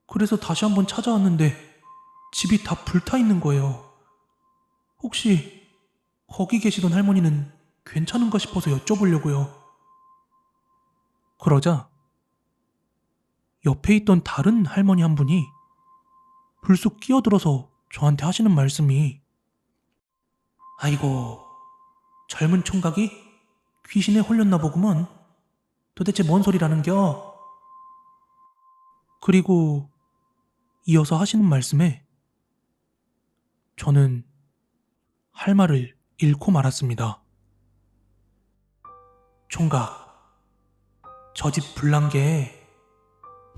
그래서 다시 한번 찾아왔는데 집이 다 불타 있는 거예요. 혹시 거기 계시던 할머니는 괜찮은가 싶어서 여쭤보려고요. 그러자 옆에 있던 다른 할머니 한 분이 불쑥 끼어들어서 저한테 하시는 말씀이, 아이고, 젊은 총각이 귀신에 홀렸나 보구먼. 도대체 뭔 소리라는겨? 그리고 이어서 하시는 말씀에 저는 할 말을 잃고 말았습니다. 총각, 저 집 불난 게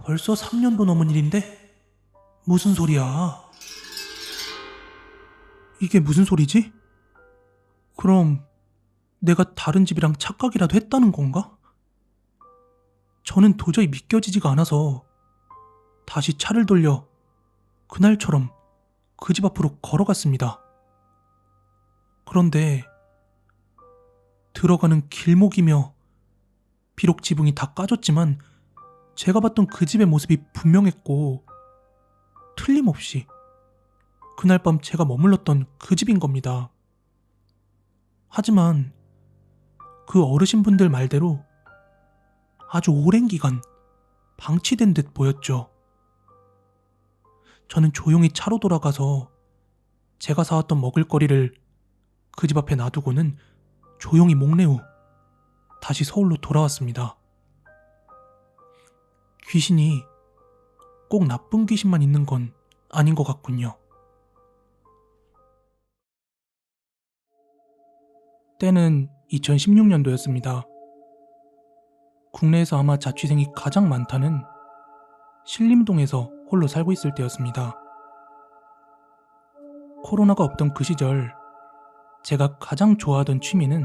벌써 3년도 넘은 일인데 무슨 소리야? 이게 무슨 소리지? 그럼 내가 다른 집이랑 착각이라도 했다는 건가? 저는 도저히 믿겨지지가 않아서 다시 차를 돌려 그날처럼 그 집 앞으로 걸어갔습니다. 그런데 들어가는 길목이며 비록 지붕이 다 까졌지만 제가 봤던 그 집의 모습이 분명했고 틀림없이 그날 밤 제가 머물렀던 그 집인 겁니다. 하지만 그 어르신분들 말대로 아주 오랜 기간 방치된 듯 보였죠. 저는 조용히 차로 돌아가서 제가 사왔던 먹을거리를 그 집 앞에 놔두고는 조용히 목례 후 다시 서울로 돌아왔습니다. 귀신이 꼭 나쁜 귀신만 있는 건 아닌 것 같군요. 때는 2016년도였습니다. 국내에서 아마 자취생이 가장 많다는 신림동에서 홀로 살고 있을 때였습니다. 코로나가 없던 그 시절 제가 가장 좋아하던 취미는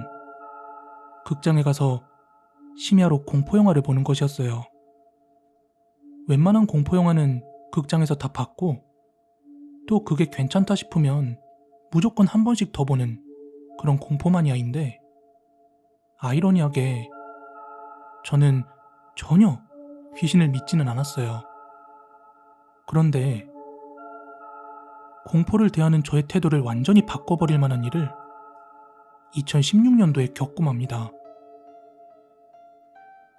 극장에 가서 심야로 공포영화를 보는 것이었어요. 웬만한 공포영화는 극장에서 다 봤고 또 그게 괜찮다 싶으면 무조건 한 번씩 더 보는 그런 공포 마니아인데, 아이러니하게 저는 전혀 귀신을 믿지는 않았어요. 그런데 공포를 대하는 저의 태도를 완전히 바꿔버릴 만한 일을 2016년도에 겪고 맙니다.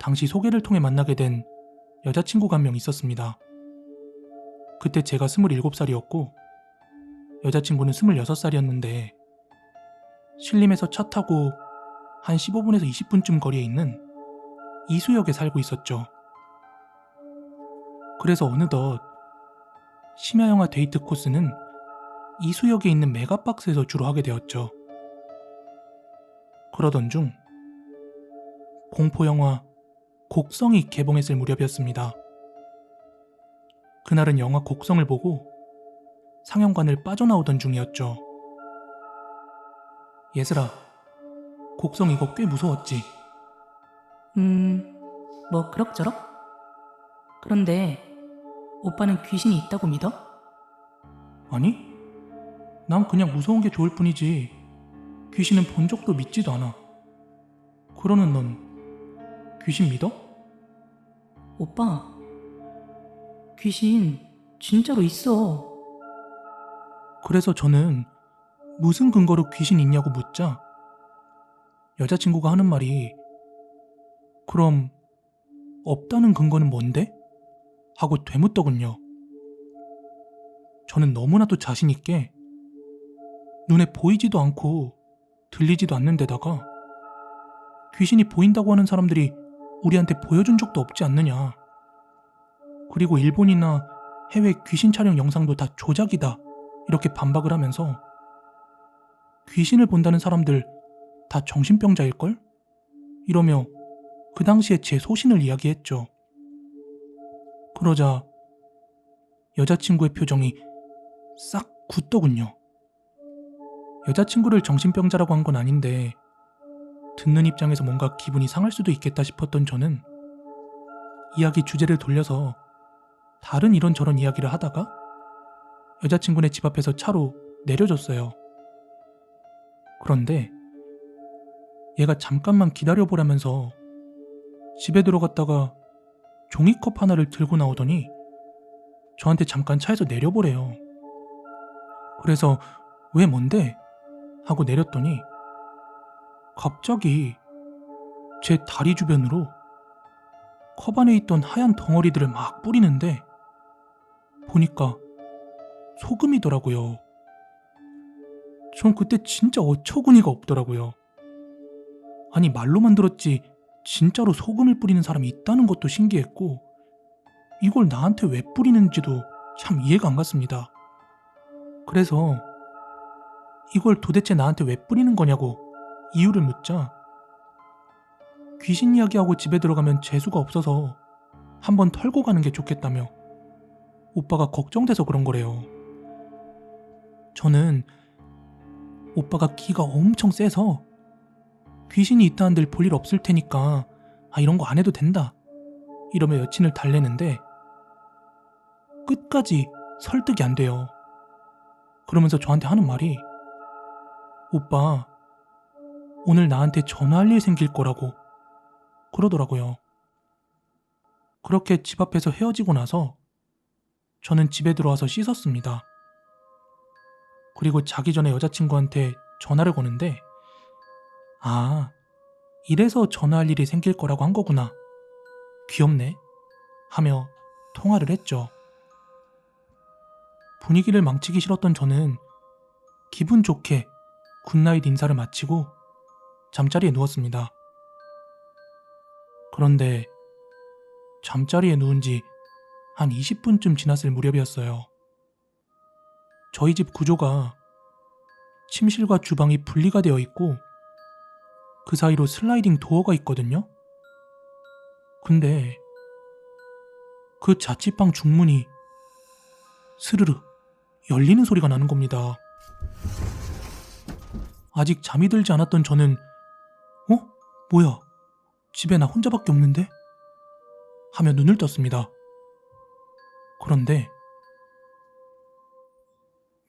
당시 소개를 통해 만나게 된 여자친구가 한 명 있었습니다. 그때 제가 27살이었고 여자친구는 26살이었는데 신림에서 차 타고 한 15분에서 20분쯤 거리에 있는 이수역에 살고 있었죠. 그래서 어느덧 심야영화 데이트 코스는 이수역에 있는 메가박스에서 주로 하게 되었죠. 그러던 중 공포영화 곡성이 개봉했을 무렵이었습니다. 그날은 영화 곡성을 보고 상영관을 빠져나오던 중이었죠. 예슬아, 곡성 이거 꽤 무서웠지? 뭐 그럭저럭? 그런데 오빠는 귀신이 있다고 믿어? 아니, 난 그냥 무서운 게 좋을 뿐이지 귀신은 본 적도 믿지도 않아. 그러는 넌 귀신 믿어? 오빠, 귀신 진짜로 있어. 그래서 저는 무슨 근거로 귀신 있냐고 묻자 여자친구가 하는 말이 그럼 없다는 근거는 뭔데? 하고 되묻더군요. 저는 너무나도 자신 있게 눈에 보이지도 않고 들리지도 않는 데다가 귀신이 보인다고 하는 사람들이 우리한테 보여준 적도 없지 않느냐. 그리고 일본이나 해외 귀신 촬영 영상도 다 조작이다. 이렇게 반박을 하면서 귀신을 본다는 사람들 다 정신병자일걸? 이러며 그 당시에 제 소신을 이야기했죠. 그러자 여자친구의 표정이 싹 굳더군요. 여자친구를 정신병자라고 한 건 아닌데 듣는 입장에서 뭔가 기분이 상할 수도 있겠다 싶었던 저는 이야기 주제를 돌려서 다른 이런저런 이야기를 하다가 여자친구네 집 앞에서 차로 내려줬어요. 그런데 얘가 잠깐만 기다려보라면서 집에 들어갔다가 종이컵 하나를 들고 나오더니 저한테 잠깐 차에서 내려보래요. 그래서 왜 뭔데? 하고 내렸더니 갑자기 제 다리 주변으로 컵 안에 있던 하얀 덩어리들을 막 뿌리는데 보니까 소금이더라고요. 전 그때 진짜 어처구니가 없더라고요. 아니 말로만 들었지 진짜로 소금을 뿌리는 사람이 있다는 것도 신기했고 이걸 나한테 왜 뿌리는지도 참 이해가 안 갔습니다. 그래서 이걸 도대체 나한테 왜 뿌리는 거냐고 이유를 묻자 귀신 이야기하고 집에 들어가면 재수가 없어서 한번 털고 가는 게 좋겠다며 오빠가 걱정돼서 그런 거래요. 저는 오빠가 기가 엄청 세서 귀신이 있다는들 볼 일 없을 테니까 이런 거 안 해도 된다 이러며 여친을 달래는데 끝까지 설득이 안 돼요. 그러면서 저한테 하는 말이 오빠 오늘 나한테 전화할 일 생길 거라고 그러더라고요. 그렇게 집 앞에서 헤어지고 나서 저는 집에 들어와서 씻었습니다. 그리고 자기 전에 여자친구한테 전화를 거는데 이래서 전화할 일이 생길 거라고 한 거구나. 귀엽네. 하며 통화를 했죠. 분위기를 망치기 싫었던 저는 기분 좋게 굿나잇 인사를 마치고 잠자리에 누웠습니다. 그런데 잠자리에 누운 지 한 20분쯤 지났을 무렵이었어요. 저희 집 구조가 침실과 주방이 분리가 되어 있고 그 사이로 슬라이딩 도어가 있거든요. 근데 그 자취방 중문이 스르르 열리는 소리가 나는 겁니다. 아직 잠이 들지 않았던 저는 뭐야? 집에 나 혼자밖에 없는데? 하며 눈을 떴습니다. 그런데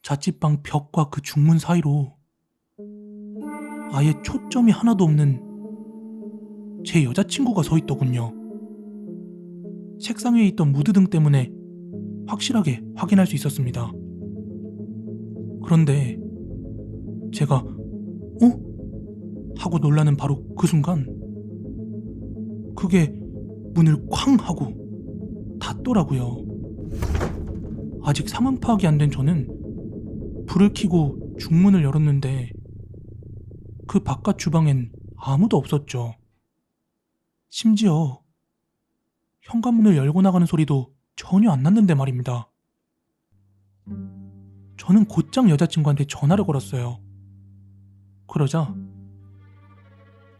자취방 벽과 그 중문 사이로 아예 초점이 하나도 없는 제 여자친구가 서 있더군요. 책상 위에 있던 무드등 때문에 확실하게 확인할 수 있었습니다. 그런데 제가 하고 놀라는 바로 그 순간 그게 문을 쾅 하고 닫더라고요. 아직 상황 파악이 안 된 저는 불을 켜고 중문을 열었는데 그 바깥 주방엔 아무도 없었죠. 심지어 현관문을 열고 나가는 소리도 전혀 안 났는데 말입니다. 저는 곧장 여자친구한테 전화를 걸었어요. 그러자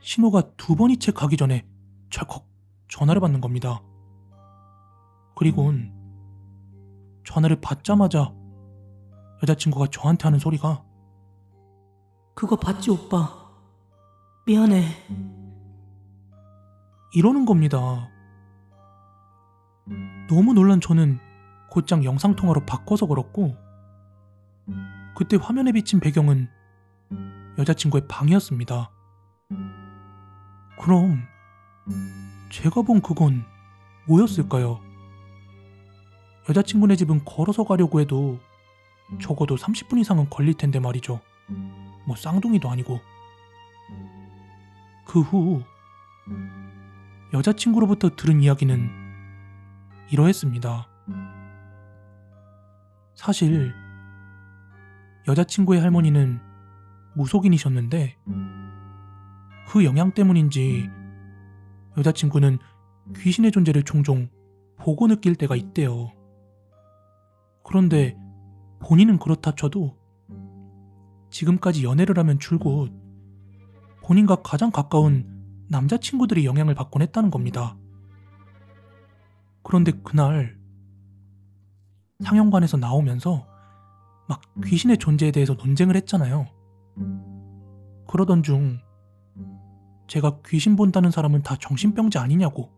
신호가 2번이 채 가기 전에 철컥 전화를 받는 겁니다. 그리곤 전화를 받자마자 여자친구가 저한테 하는 소리가 그거 봤지, 오빠? 미안해. 이러는 겁니다. 너무 놀란 저는 곧장 영상통화로 바꿔서 걸었고, 그때 화면에 비친 배경은 여자친구의 방이었습니다. 그럼 제가 본 그건 뭐였을까요? 여자친구네 집은 걸어서 가려고 해도 적어도 30분 이상은 걸릴 텐데 말이죠. 뭐 쌍둥이도 아니고. 그 후 여자친구로부터 들은 이야기는 이러했습니다. 사실 여자친구의 할머니는 무속인이셨는데 그 영향 때문인지 여자친구는 귀신의 존재를 종종 보고 느낄 때가 있대요. 그런데 본인은 그렇다 쳐도 지금까지 연애를 하면 줄곧 본인과 가장 가까운 남자친구들이 영향을 받곤 했다는 겁니다. 그런데 그날 상영관에서 나오면서 막 귀신의 존재에 대해서 논쟁을 했잖아요. 그러던 중 제가 귀신 본다는 사람은 다 정신병자 아니냐고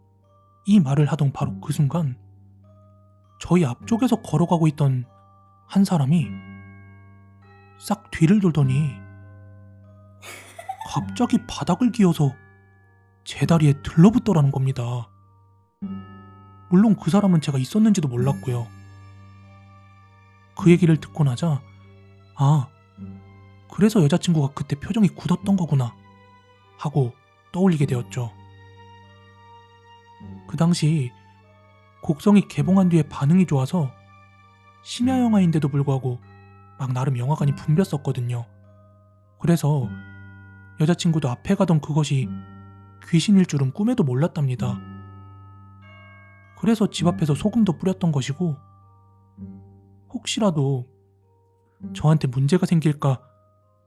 이 말을 하던 바로 그 순간 저희 앞쪽에서 걸어가고 있던 한 사람이 싹 뒤를 돌더니 갑자기 바닥을 기어서 제 다리에 들러붙더라는 겁니다. 물론 그 사람은 제가 있었는지도 몰랐고요. 그 얘기를 듣고 나자 그래서 여자친구가 그때 표정이 굳었던 거구나 하고 떠올리게 되었죠. 그 당시 곡성이 개봉한 뒤에 반응이 좋아서 심야 영화인데도 불구하고 막 나름 영화관이 붐볐었거든요. 그래서 여자친구도 앞에 가던 그것이 귀신일 줄은 꿈에도 몰랐답니다. 그래서 집 앞에서 소금도 뿌렸던 것이고 혹시라도 저한테 문제가 생길까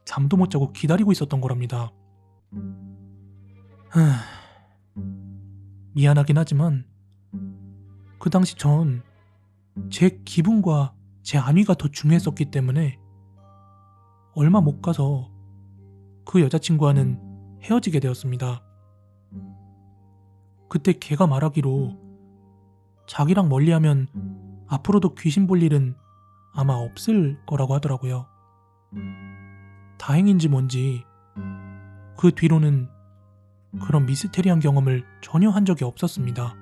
잠도 못 자고 기다리고 있었던 거랍니다. 미안하긴 하지만 그 당시 전 제 기분과 제 안위가 더 중요했었기 때문에 얼마 못 가서 그 여자친구와는 헤어지게 되었습니다. 그때 걔가 말하기로 자기랑 멀리하면 앞으로도 귀신 볼 일은 아마 없을 거라고 하더라고요. 다행인지 뭔지 그 뒤로는 그런 미스테리한 경험을 전혀 한 적이 없었습니다.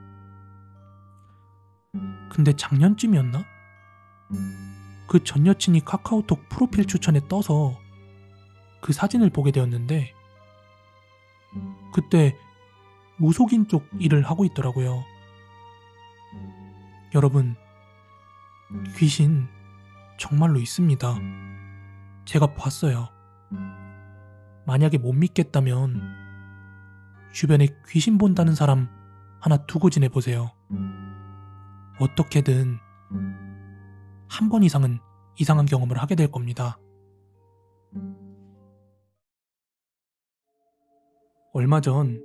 근데 작년쯤이었나? 그 전 여친이 카카오톡 프로필 추천에 떠서 그 사진을 보게 되었는데 그때 무속인 쪽 일을 하고 있더라고요. 여러분, 귀신 정말로 있습니다. 제가 봤어요. 만약에 못 믿겠다면 주변에 귀신 본다는 사람 하나 두고 지내보세요. 어떻게든 한 번 이상은 이상한 경험을 하게 될 겁니다. 얼마 전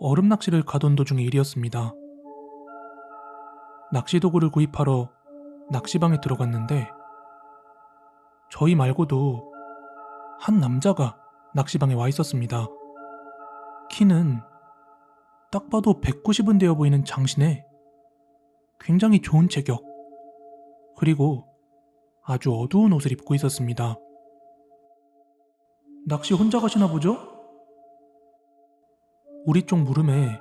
얼음 낚시를 가던 도중의 일이었습니다. 낚시도구를 구입하러 낚시방에 들어갔는데 저희 말고도 한 남자가 낚시방에 와 있었습니다. 키는 딱 봐도 190은 되어 보이는 장신에 굉장히 좋은 체격, 그리고 아주 어두운 옷을 입고 있었습니다. 낚시 혼자 가시나 보죠? 우리 쪽 물음에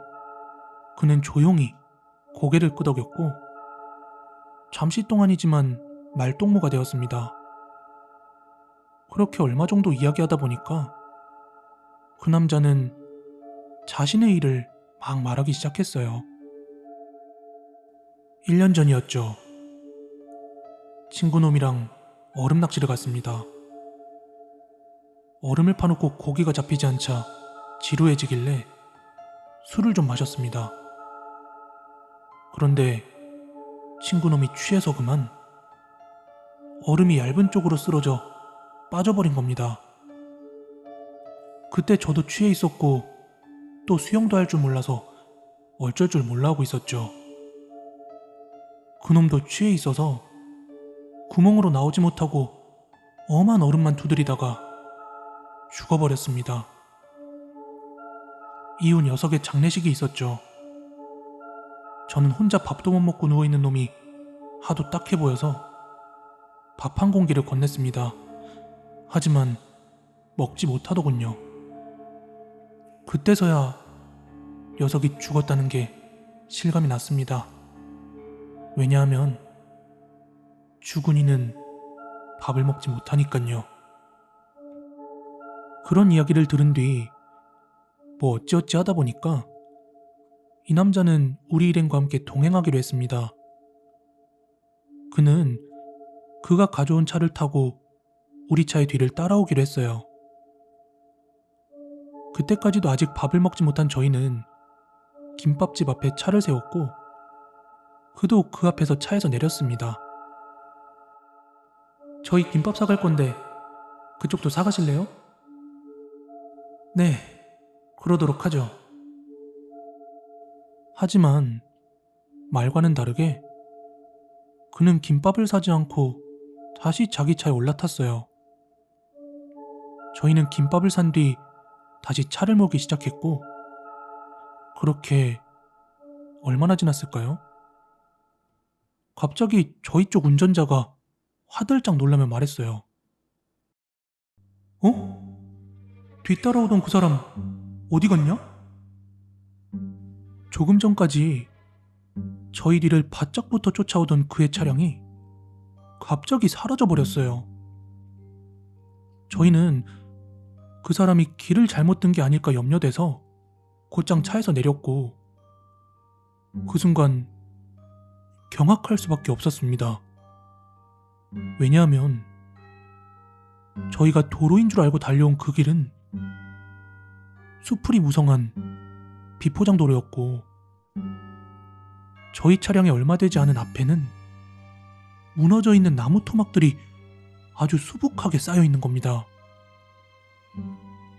그는 조용히 고개를 끄덕였고 잠시 동안이지만 말동무가 되었습니다. 그렇게 얼마 정도 이야기하다 보니까 그 남자는 자신의 일을 막 말하기 시작했어요. 1년 전이었죠. 친구놈이랑 얼음 낚시를 갔습니다. 얼음을 파놓고 고기가 잡히지 않자 지루해지길래 술을 좀 마셨습니다. 그런데 친구놈이 취해서 그만 얼음이 얇은 쪽으로 쓰러져 빠져버린 겁니다. 그때 저도 취해 있었고 또 수영도 할 줄 몰라서 어쩔 줄 몰라 하고 있었죠. 그놈도 취해 있어서 구멍으로 나오지 못하고 엄한 얼음만 두드리다가 죽어버렸습니다. 이후 녀석의 장례식이 있었죠. 저는 혼자 밥도 못 먹고 누워있는 놈이 하도 딱해 보여서 밥 한 공기를 건넸습니다. 하지만 먹지 못하더군요. 그때서야 녀석이 죽었다는 게 실감이 났습니다. 왜냐하면 죽은 이는 밥을 먹지 못하니깐요. 그런 이야기를 들은 뒤 뭐 어찌어찌 하다 보니까 이 남자는 우리 일행과 함께 동행하기로 했습니다. 그는 그가 가져온 차를 타고 우리 차의 뒤를 따라오기로 했어요. 그때까지도 아직 밥을 먹지 못한 저희는 김밥집 앞에 차를 세웠고 그도 그 앞에서 차에서 내렸습니다. 저희 김밥 사갈 건데 그쪽도 사가실래요? 네, 그러도록 하죠. 하지만 말과는 다르게 그는 김밥을 사지 않고 다시 자기 차에 올라탔어요. 저희는 김밥을 산 뒤 다시 차를 몰기 시작했고 그렇게 얼마나 지났을까요? 갑자기 저희 쪽 운전자가 화들짝 놀라며 말했어요. 어? 뒤따라오던 그 사람 어디 갔냐? 조금 전까지 저희 뒤를 바짝부터 쫓아오던 그의 차량이 갑자기 사라져버렸어요. 저희는 그 사람이 길을 잘못 든 게 아닐까 염려돼서 곧장 차에서 내렸고 그 순간 경악할 수밖에 없었습니다. 왜냐하면 저희가 도로인 줄 알고 달려온 그 길은 수풀이 무성한 비포장 도로였고 저희 차량에 얼마 되지 않은 앞에는 무너져 있는 나무 토막들이 아주 수북하게 쌓여 있는 겁니다.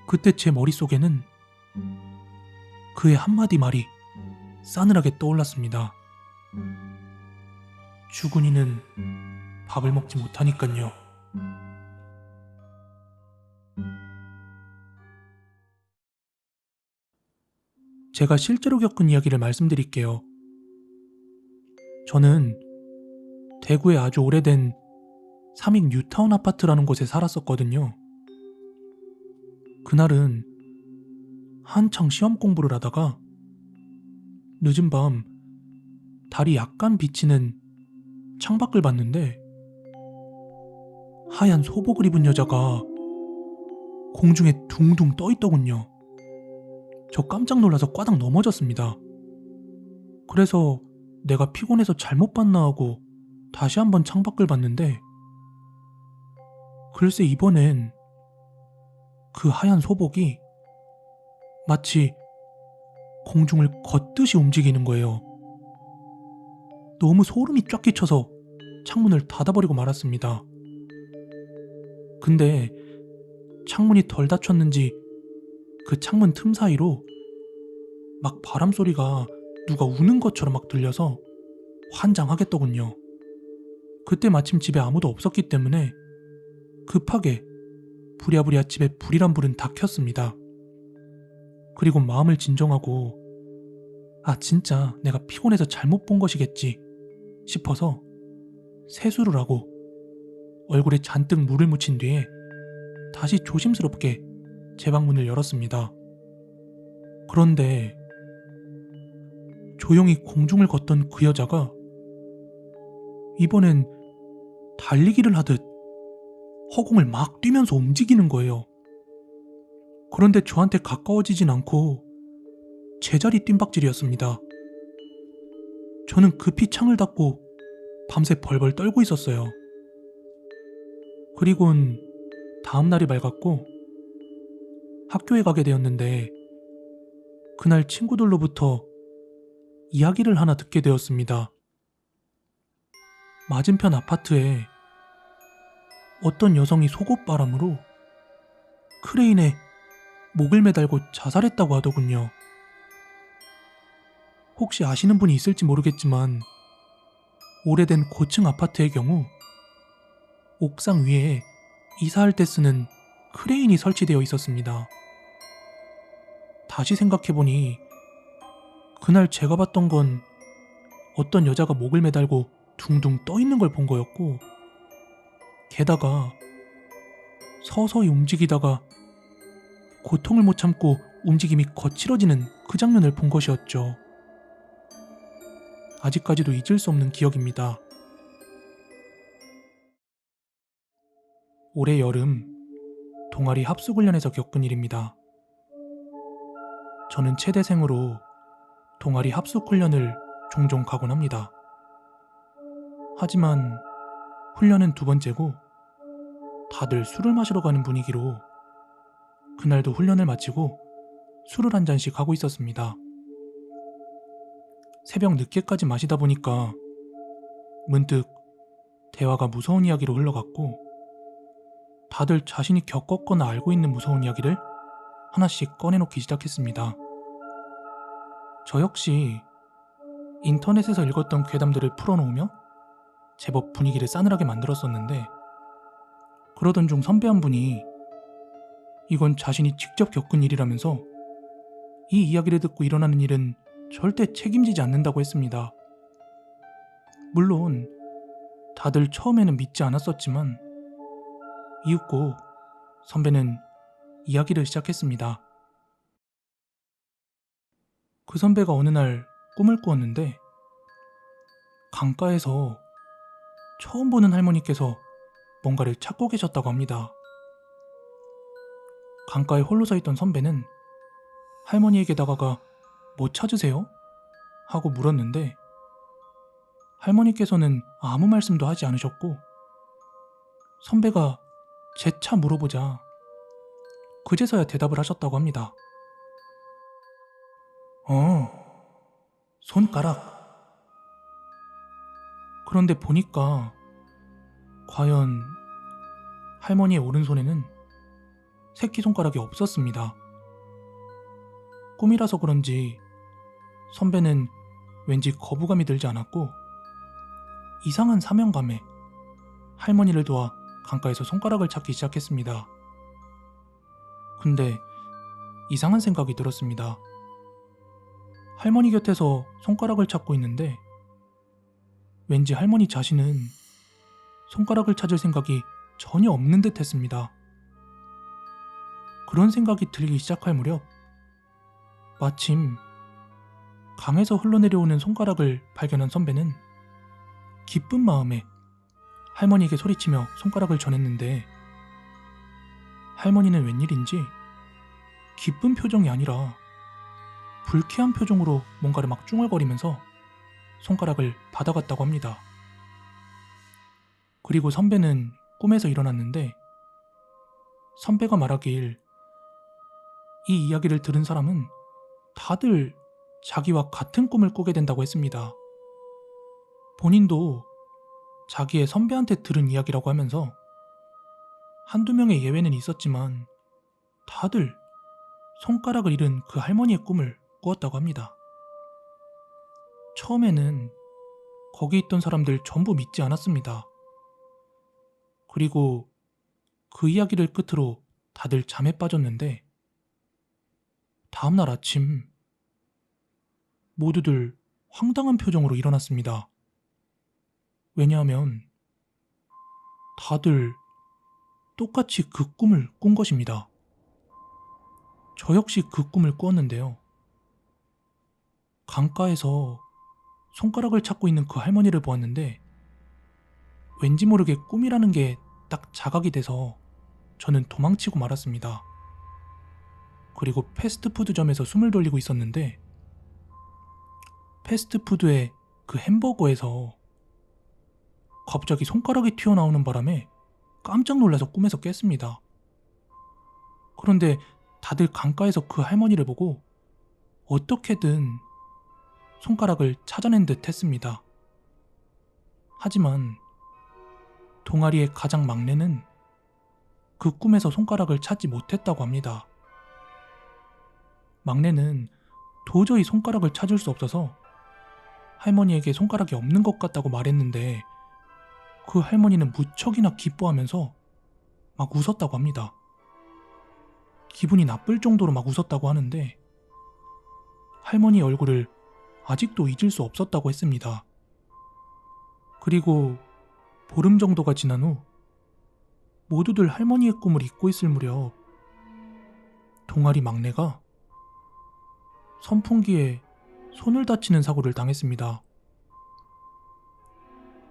그때 제 머릿속에는 그의 한마디 말이 싸늘하게 떠올랐습니다. 죽은 이는 밥을 먹지 못하니깐요. 제가 실제로 겪은 이야기를 말씀드릴게요. 저는 대구의 아주 오래된 삼익 뉴타운 아파트라는 곳에 살았었거든요. 그날은 한창 시험 공부를 하다가 늦은 밤 달이 약간 비치는 창밖을 봤는데 하얀 소복을 입은 여자가 공중에 둥둥 떠 있더군요. 저 깜짝 놀라서 꽈당 넘어졌습니다. 그래서 내가 피곤해서 잘못 봤나 하고 다시 한번 창밖을 봤는데 글쎄 이번엔 그 하얀 소복이 마치 공중을 걷듯이 움직이는 거예요. 너무 소름이 쫙 끼쳐서 창문을 닫아버리고 말았습니다. 근데 창문이 덜 닫혔는지 그 창문 틈 사이로 막 바람 소리가 누가 우는 것처럼 막 들려서 환장하겠더군요. 그때 마침 집에 아무도 없었기 때문에 급하게 부랴부랴 집에 불이란 불은 다 켰습니다. 그리고 마음을 진정하고 진짜 내가 피곤해서 잘못 본 것이겠지 싶어서 세수를 하고 얼굴에 잔뜩 물을 묻힌 뒤에 다시 조심스럽게 제 방문을 열었습니다. 그런데 조용히 공중을 걷던 그 여자가 이번엔 달리기를 하듯 허공을 막 뛰면서 움직이는 거예요. 그런데 저한테 가까워지진 않고 제자리 뜀박질이었습니다. 저는 급히 창을 닫고 밤새 벌벌 떨고 있었어요. 그리곤 다음 날이 밝았고 학교에 가게 되었는데 그날 친구들로부터 이야기를 하나 듣게 되었습니다. 맞은편 아파트에 어떤 여성이 속옷바람으로 크레인에 목을 매달고 자살했다고 하더군요. 혹시 아시는 분이 있을지 모르겠지만 오래된 고층 아파트의 경우 옥상 위에 이사할 때 쓰는 크레인이 설치되어 있었습니다. 다시 생각해보니 그날 제가 봤던 건 어떤 여자가 목을 매달고 둥둥 떠 있는 걸 본 거였고, 게다가 서서히 움직이다가 고통을 못 참고 움직임이 거칠어지는 그 장면을 본 것이었죠. 아직까지도 잊을 수 없는 기억입니다. 올해 여름 동아리 합숙훈련에서 겪은 일입니다. 저는 체대생으로 동아리 합숙훈련을 종종 가곤 합니다. 하지만 훈련은 두 번째고 다들 술을 마시러 가는 분위기로 그날도 훈련을 마치고 술을 한 잔씩 하고 있었습니다. 새벽 늦게까지 마시다 보니까 문득 대화가 무서운 이야기로 흘러갔고, 다들 자신이 겪었거나 알고 있는 무서운 이야기를 하나씩 꺼내놓기 시작했습니다. 저 역시 인터넷에서 읽었던 괴담들을 풀어놓으며 제법 분위기를 싸늘하게 만들었었는데, 그러던 중 선배 한 분이 이건 자신이 직접 겪은 일이라면서 이 이야기를 듣고 일어나는 일은 절대 책임지지 않는다고 했습니다. 물론 다들 처음에는 믿지 않았었지만 이윽고 선배는 이야기를 시작했습니다. 그 선배가 어느 날 꿈을 꾸었는데, 강가에서 처음 보는 할머니께서 뭔가를 찾고 계셨다고 합니다. 강가에 홀로 서 있던 선배는 할머니에게 다가가 "뭐 찾으세요?" 하고 물었는데, 할머니께서는 아무 말씀도 하지 않으셨고, 선배가 재차 물어보자 그제서야 대답을 하셨다고 합니다. 손가락. 그런데 보니까 과연 할머니의 오른손에는 새끼손가락이 없었습니다. 꿈이라서 그런지 선배는 왠지 거부감이 들지 않았고, 이상한 사명감에 할머니를 도와 강가에서 손가락을 찾기 시작했습니다. 근데 이상한 생각이 들었습니다. 할머니 곁에서 손가락을 찾고 있는데 왠지 할머니 자신은 손가락을 찾을 생각이 전혀 없는 듯 했습니다. 그런 생각이 들기 시작할 무렵 마침 강에서 흘러내려오는 손가락을 발견한 선배는 기쁜 마음에 할머니에게 소리치며 손가락을 전했는데, 할머니는 웬일인지 기쁜 표정이 아니라 불쾌한 표정으로 뭔가를 막 중얼거리면서 손가락을 받아갔다고 합니다. 그리고 선배는 꿈에서 일어났는데, 선배가 말하길 이 이야기를 들은 사람은 다들 자기와 같은 꿈을 꾸게 된다고 했습니다. 본인도 자기의 선배한테 들은 이야기라고 하면서 한두 명의 예외는 있었지만 다들 손가락을 잃은 그 할머니의 꿈을 꾸었다고 합니다. 처음에는 거기 있던 사람들 전부 믿지 않았습니다. 그리고 그 이야기를 끝으로 다들 잠에 빠졌는데, 다음날 아침 모두들 황당한 표정으로 일어났습니다. 왜냐하면 다들 똑같이 그 꿈을 꾼 것입니다. 저 역시 그 꿈을 꾸었는데요. 강가에서 손가락을 찾고 있는 그 할머니를 보았는데, 왠지 모르게 꿈이라는 게 딱 자각이 돼서 저는 도망치고 말았습니다. 그리고 패스트푸드점에서 숨을 돌리고 있었는데, 패스트푸드의 그 햄버거에서 갑자기 손가락이 튀어나오는 바람에 깜짝 놀라서 꿈에서 깼습니다. 그런데 다들 강가에서 그 할머니를 보고 어떻게든 손가락을 찾아낸 듯 했습니다. 하지만 동아리의 가장 막내는 그 꿈에서 손가락을 찾지 못했다고 합니다. 막내는 도저히 손가락을 찾을 수 없어서 할머니에게 손가락이 없는 것 같다고 말했는데, 그 할머니는 무척이나 기뻐하면서 막 웃었다고 합니다. 기분이 나쁠 정도로 막 웃었다고 하는데 할머니 얼굴을 아직도 잊을 수 없었다고 했습니다. 그리고 보름 정도가 지난 후 모두들 할머니의 꿈을 잊고 있을 무렵 동아리 막내가 선풍기에 손을 다치는 사고를 당했습니다.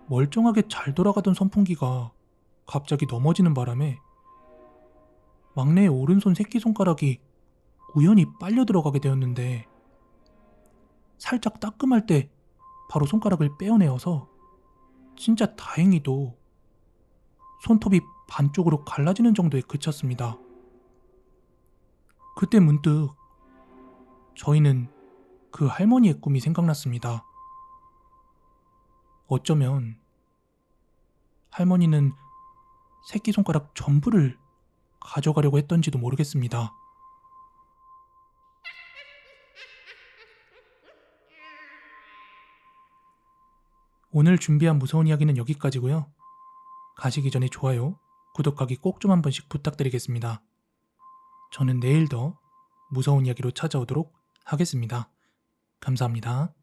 멀쩡하게 잘 돌아가던 선풍기가 갑자기 넘어지는 바람에 막내의 오른손 새끼손가락이 우연히 빨려 들어가게 되었는데 살짝 따끔할 때 바로 손가락을 떼어내어서 진짜 다행히도 손톱이 반쪽으로 갈라지는 정도에 그쳤습니다. 그때 문득 저희는 그 할머니의 꿈이 생각났습니다. 어쩌면 할머니는 새끼손가락 전부를 가져가려고 했던지도 모르겠습니다. 오늘 준비한 무서운 이야기는 여기까지고요. 가시기 전에 좋아요, 구독하기 꼭 좀 한 번씩 부탁드리겠습니다. 저는 내일 더 무서운 이야기로 찾아오도록 하겠습니다. 감사합니다.